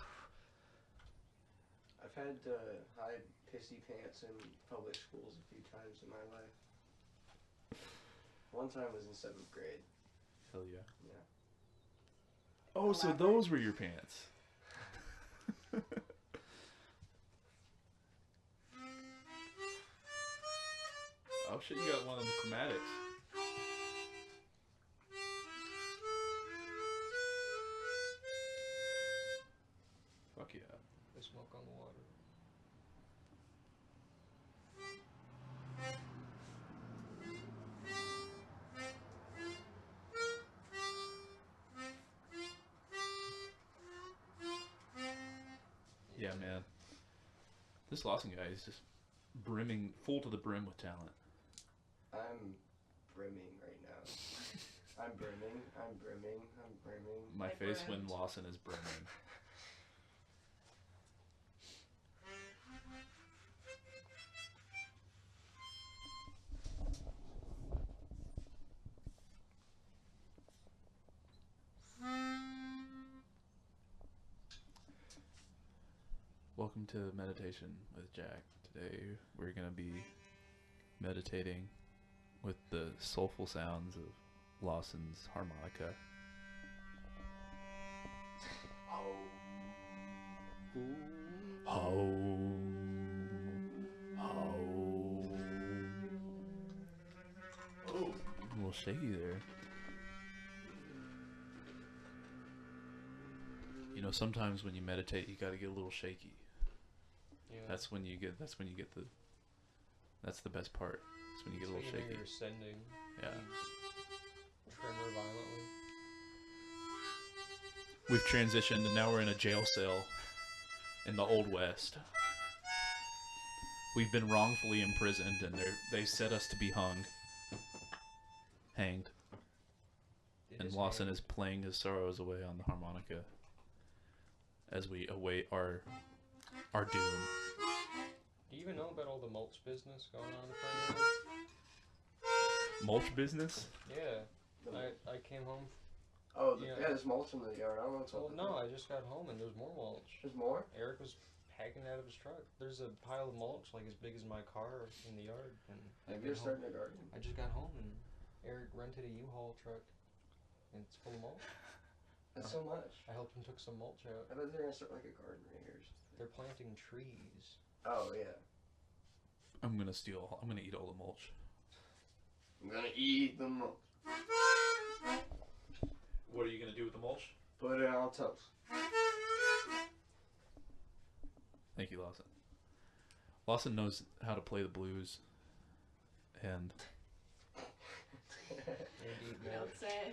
I've had to hide pissy pants in public schools a few times in my life. One time was in 7th grade. Hell yeah. Yeah. Oh, so those were your pants. Oh shit, you got one of them chromatics. Fuck yeah. The smoke on the water. Yeah, man. This Lawson guy is just brimming, full to the brim with talent. I'm brimming right now. I'm brimming. My I face brimmed. when Lawson is brimming. Welcome to Meditation with Jack. Today we're going to be meditating with the soulful sounds of Lawson's harmonica. Ho. Oh, a little shaky there. You know, sometimes when you meditate, you gotta get a little shaky. Yeah. That's when you get the. That's the best part. That's when you get a little shaky. You're ascending. Yeah. Tremor violently. We've transitioned and now we're in a jail cell in the Old West. We've been wrongfully imprisoned and they set us to be hanged. And Lawson is playing his sorrows away on the harmonica as we await our doom. Do you even know about all the mulch business going on in front of you? Mulch business? Yeah. I came home. Oh, Yeah. yeah, there's mulch in the yard. I don't know what's Well, up. no, I just got home and there's more mulch. There's more? Eric was packing it out of his truck. There's a pile of mulch like as big as my car in the yard. And Maybe you're starting a garden. I just got home and Eric rented a U-Haul truck and it's full of mulch. That's so much. I helped him took some mulch out. I thought they were gonna start like a garden right here. They're planting trees. Oh yeah. I'm gonna eat all the mulch. I'm gonna eat the mulch. What are you gonna do with the mulch? Put it on toast. Thank you, Lawson. Lawson knows how to play the blues, and And eat Don't mulch. say.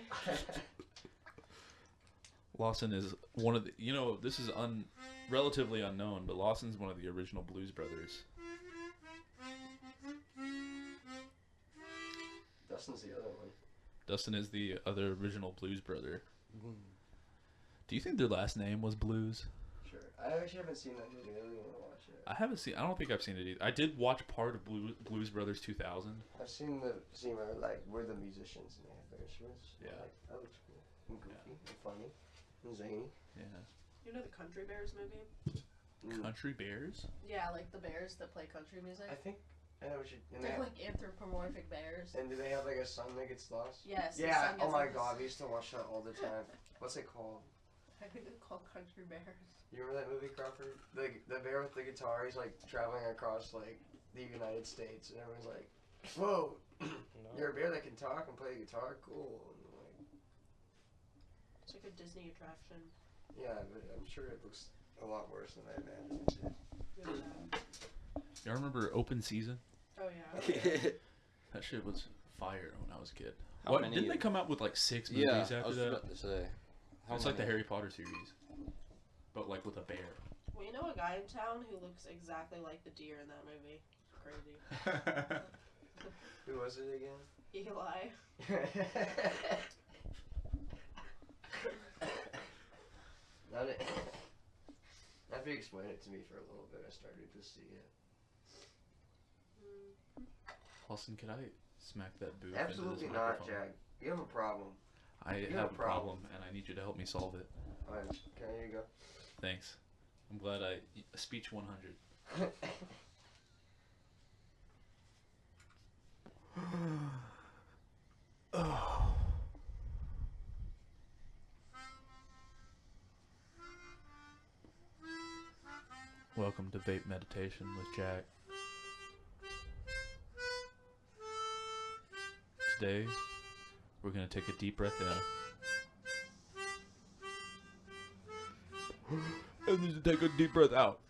Lawson is one of the. You know, this is relatively unknown, but Lawson's one of the original Blues Brothers. Dustin's the other one. Dustin is the other original Blues brother. Do you think their last name was Blues? Sure. I actually haven't seen that movie. I really want to watch it. I haven't seen. I don't think I've seen it either. I did watch part of Blues Brothers 2000. I've seen the scene where like we're the musicians and they have their instruments. Yeah. Like, that looks cool. And goofy and funny and zany. Yeah. You know the Country Bears movie? Country Bears? Yeah, like the bears that play country music. I think I know what you. And They're like anthropomorphic bears. and do they have like a son that gets lost? Yes. the Yeah. son Oh gets my lost. god, we used to watch that all the time. What's it called? I think it's called Country Bears. You remember that movie, Crawford? The bear with the guitar. He's like traveling across like the United States, and everyone's like, "Whoa, No. you're a bear that can talk and play the guitar? Cool." And like, It's like a Disney attraction. yeah, but I'm sure it looks a lot worse than I imagined it did. Really bad. Y'all remember Open Season? Oh yeah. That shit was fire when I was a kid. How What? many- Didn't they come out with like 6 movies Yeah, after I was that? about to say. It's like the Harry Potter series, but like with a bear. Well, you know a guy in town who looks exactly like the deer in that movie. Crazy. Who was it again? Eli. Not it. After you explained it to me for a little bit, I started to see it. Lawson, can I smack that booth? Absolutely into this not, microphone? Jack. You have a problem. I You have a problem, and I need you to help me solve it. Alright, okay, here you go. Thanks. I'm glad speech 100. Welcome to Vape Meditation with Jack. Today, we're going to take a deep breath in. And then take a deep breath out.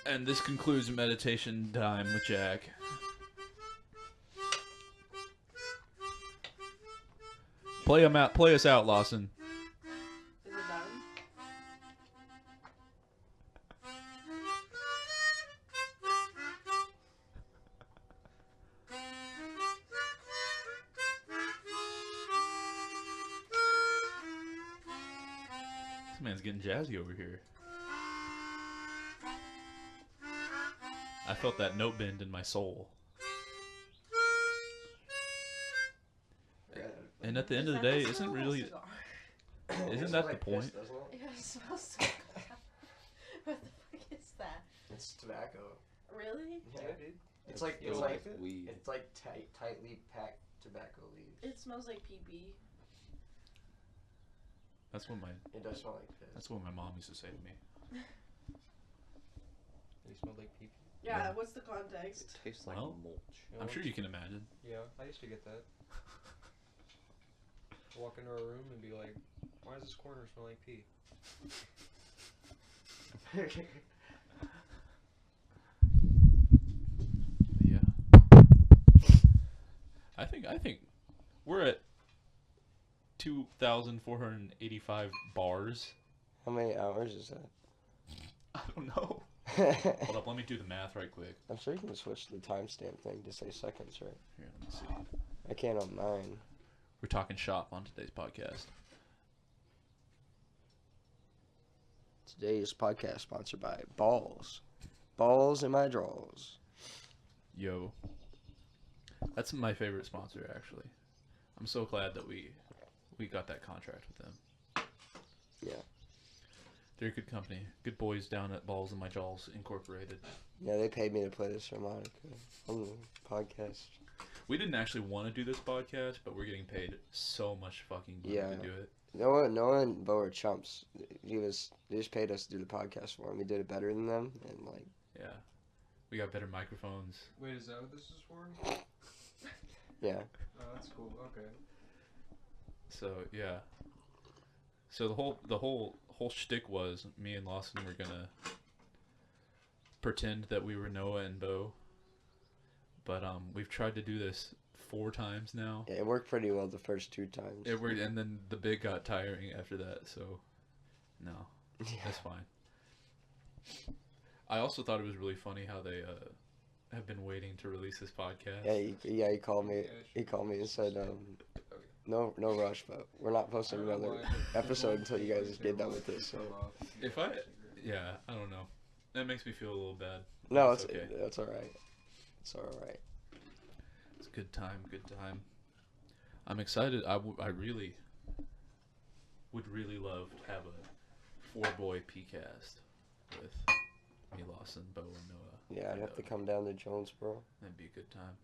And this concludes meditation time with Jack. Play us out, Lawson. Is it done? This man's getting jazzy over here. I felt that note bend in my soul. And at the end of the day, isn't really... Isn't that the point? Yeah, it smells so good. What the fuck is that? It's tobacco. Really? Yeah, dude. It's like You it's don't like like it? weed. it's like tightly packed tobacco leaves. It smells like pee-pee. That's what It does smell like piss. my mom used to say to me. They smell like pee. Yeah, Yeah. what's the context? It tastes like Well, mulch. I'm sure you can imagine. Yeah, I used to get that. Walk into a room and be like, "Why does this corner smell like pee?" Yeah. I think we're at 2,485 bars. How many hours is that? I don't know. Hold up, let me do the math right quick. I'm sure you can switch the timestamp thing to say seconds, right? Here, let me see. I can't on mine. We're talking shop on today's podcast. Today's podcast sponsored by Balls. Balls in my drawers. Yo. That's my favorite sponsor, actually. I'm so glad that we got that contract with them. Yeah. They're a good company. Good boys down at Balls in My Jaws Incorporated. Yeah, they paid me to play this harmonica on the podcast. We didn't actually want to do this podcast, but we're getting paid so much fucking money Yeah. to do it. Noah and Bo are chumps. They just paid us to do the podcast for him. We did it better than them, and like. Yeah. We got better microphones. Wait, is that what this is for? Yeah. Oh, that's cool. Okay. So yeah. So the whole shtick was me and Lawson were gonna pretend that we were Noah and Bo. But we've tried to do this 4 times now. Yeah, it worked pretty well the first 2 times. It worked, and then the big got tiring after that. So, no, that's fine. I also thought it was really funny how they have been waiting to release this podcast. Yeah, he called me. He called me and said, no rush, but we're not posting another episode until you guys get done with this. So. I don't know. That makes me feel a little bad. No, it's okay. That's all right. It's all right. It's a good time. I'm excited. I really would really love to have a 4-boy Peedcast with me, Lawson, Bo, and Noah. Yeah, I'd have to come down to Jonesboro. That'd be a good time.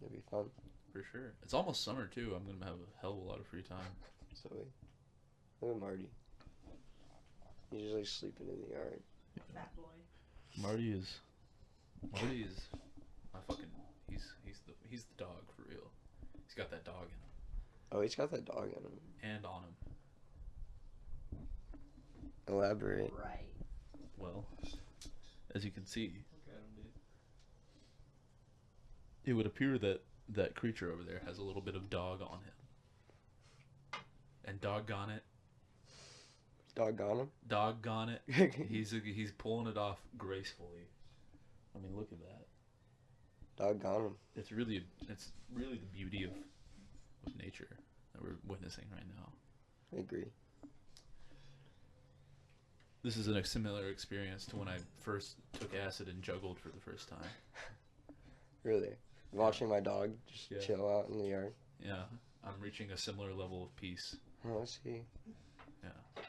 It'd be fun. For sure. It's almost summer too. I'm gonna have a hell of a lot of free time. So look at Marty. He's usually sleeping in the yard. Fat boy. Marty is my fucking. He's the dog for real. He's got that dog in him. Oh, he's got that dog in him. And on him. Elaborate. Right. Well, as you can see, it would appear that that creature over there has a little bit of dog on him. And doggone it. Doggone him? Doggone it. He's pulling it off gracefully. I mean, look at that. Doggone him. It's really the beauty of nature that we're witnessing right now. I agree. This is a similar experience to when I first took acid and juggled for the first time. Really? Watching my dog just Yeah. chill out in the yard. Yeah, I'm reaching a similar level of peace. Oh, I see. Yeah.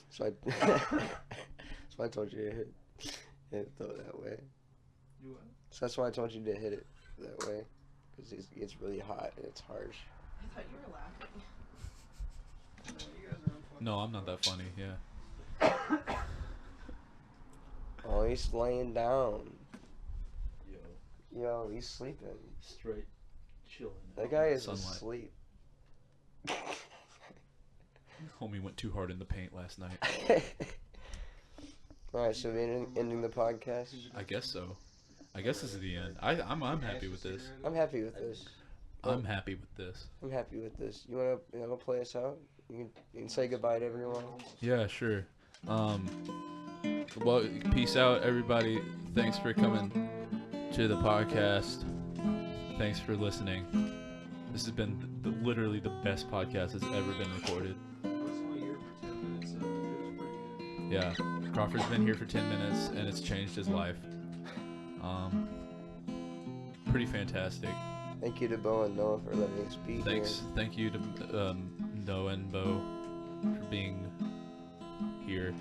So that's why I told you to hit it that way. You what? So that's why I told you to hit it that way. Because it gets really hot and it's harsh. I thought you were laughing. You guys are unfunny. No, I'm not that funny. Yeah. Oh, he's laying down. Yo, Yo, he's sleeping. straight chilling. That guy is Sunlight. asleep. Homie went too hard in the paint last night. Alright, so we're ending the podcast. I guess so. I guess this is the end. I'm happy with this. I'm happy with this. I'm happy with this. I'm happy with this. You wanna play us out? You can say goodbye to everyone. Yeah, sure. Well, peace out, everybody. Thanks for coming to the podcast. Thanks for listening. This has been literally the best podcast that's ever been recorded. Yeah, Crawford's been here for 10 minutes and it's changed his life. Pretty fantastic. Thank you to Bo and Noah for letting us be here. Thank you to Noah and Bo for being here.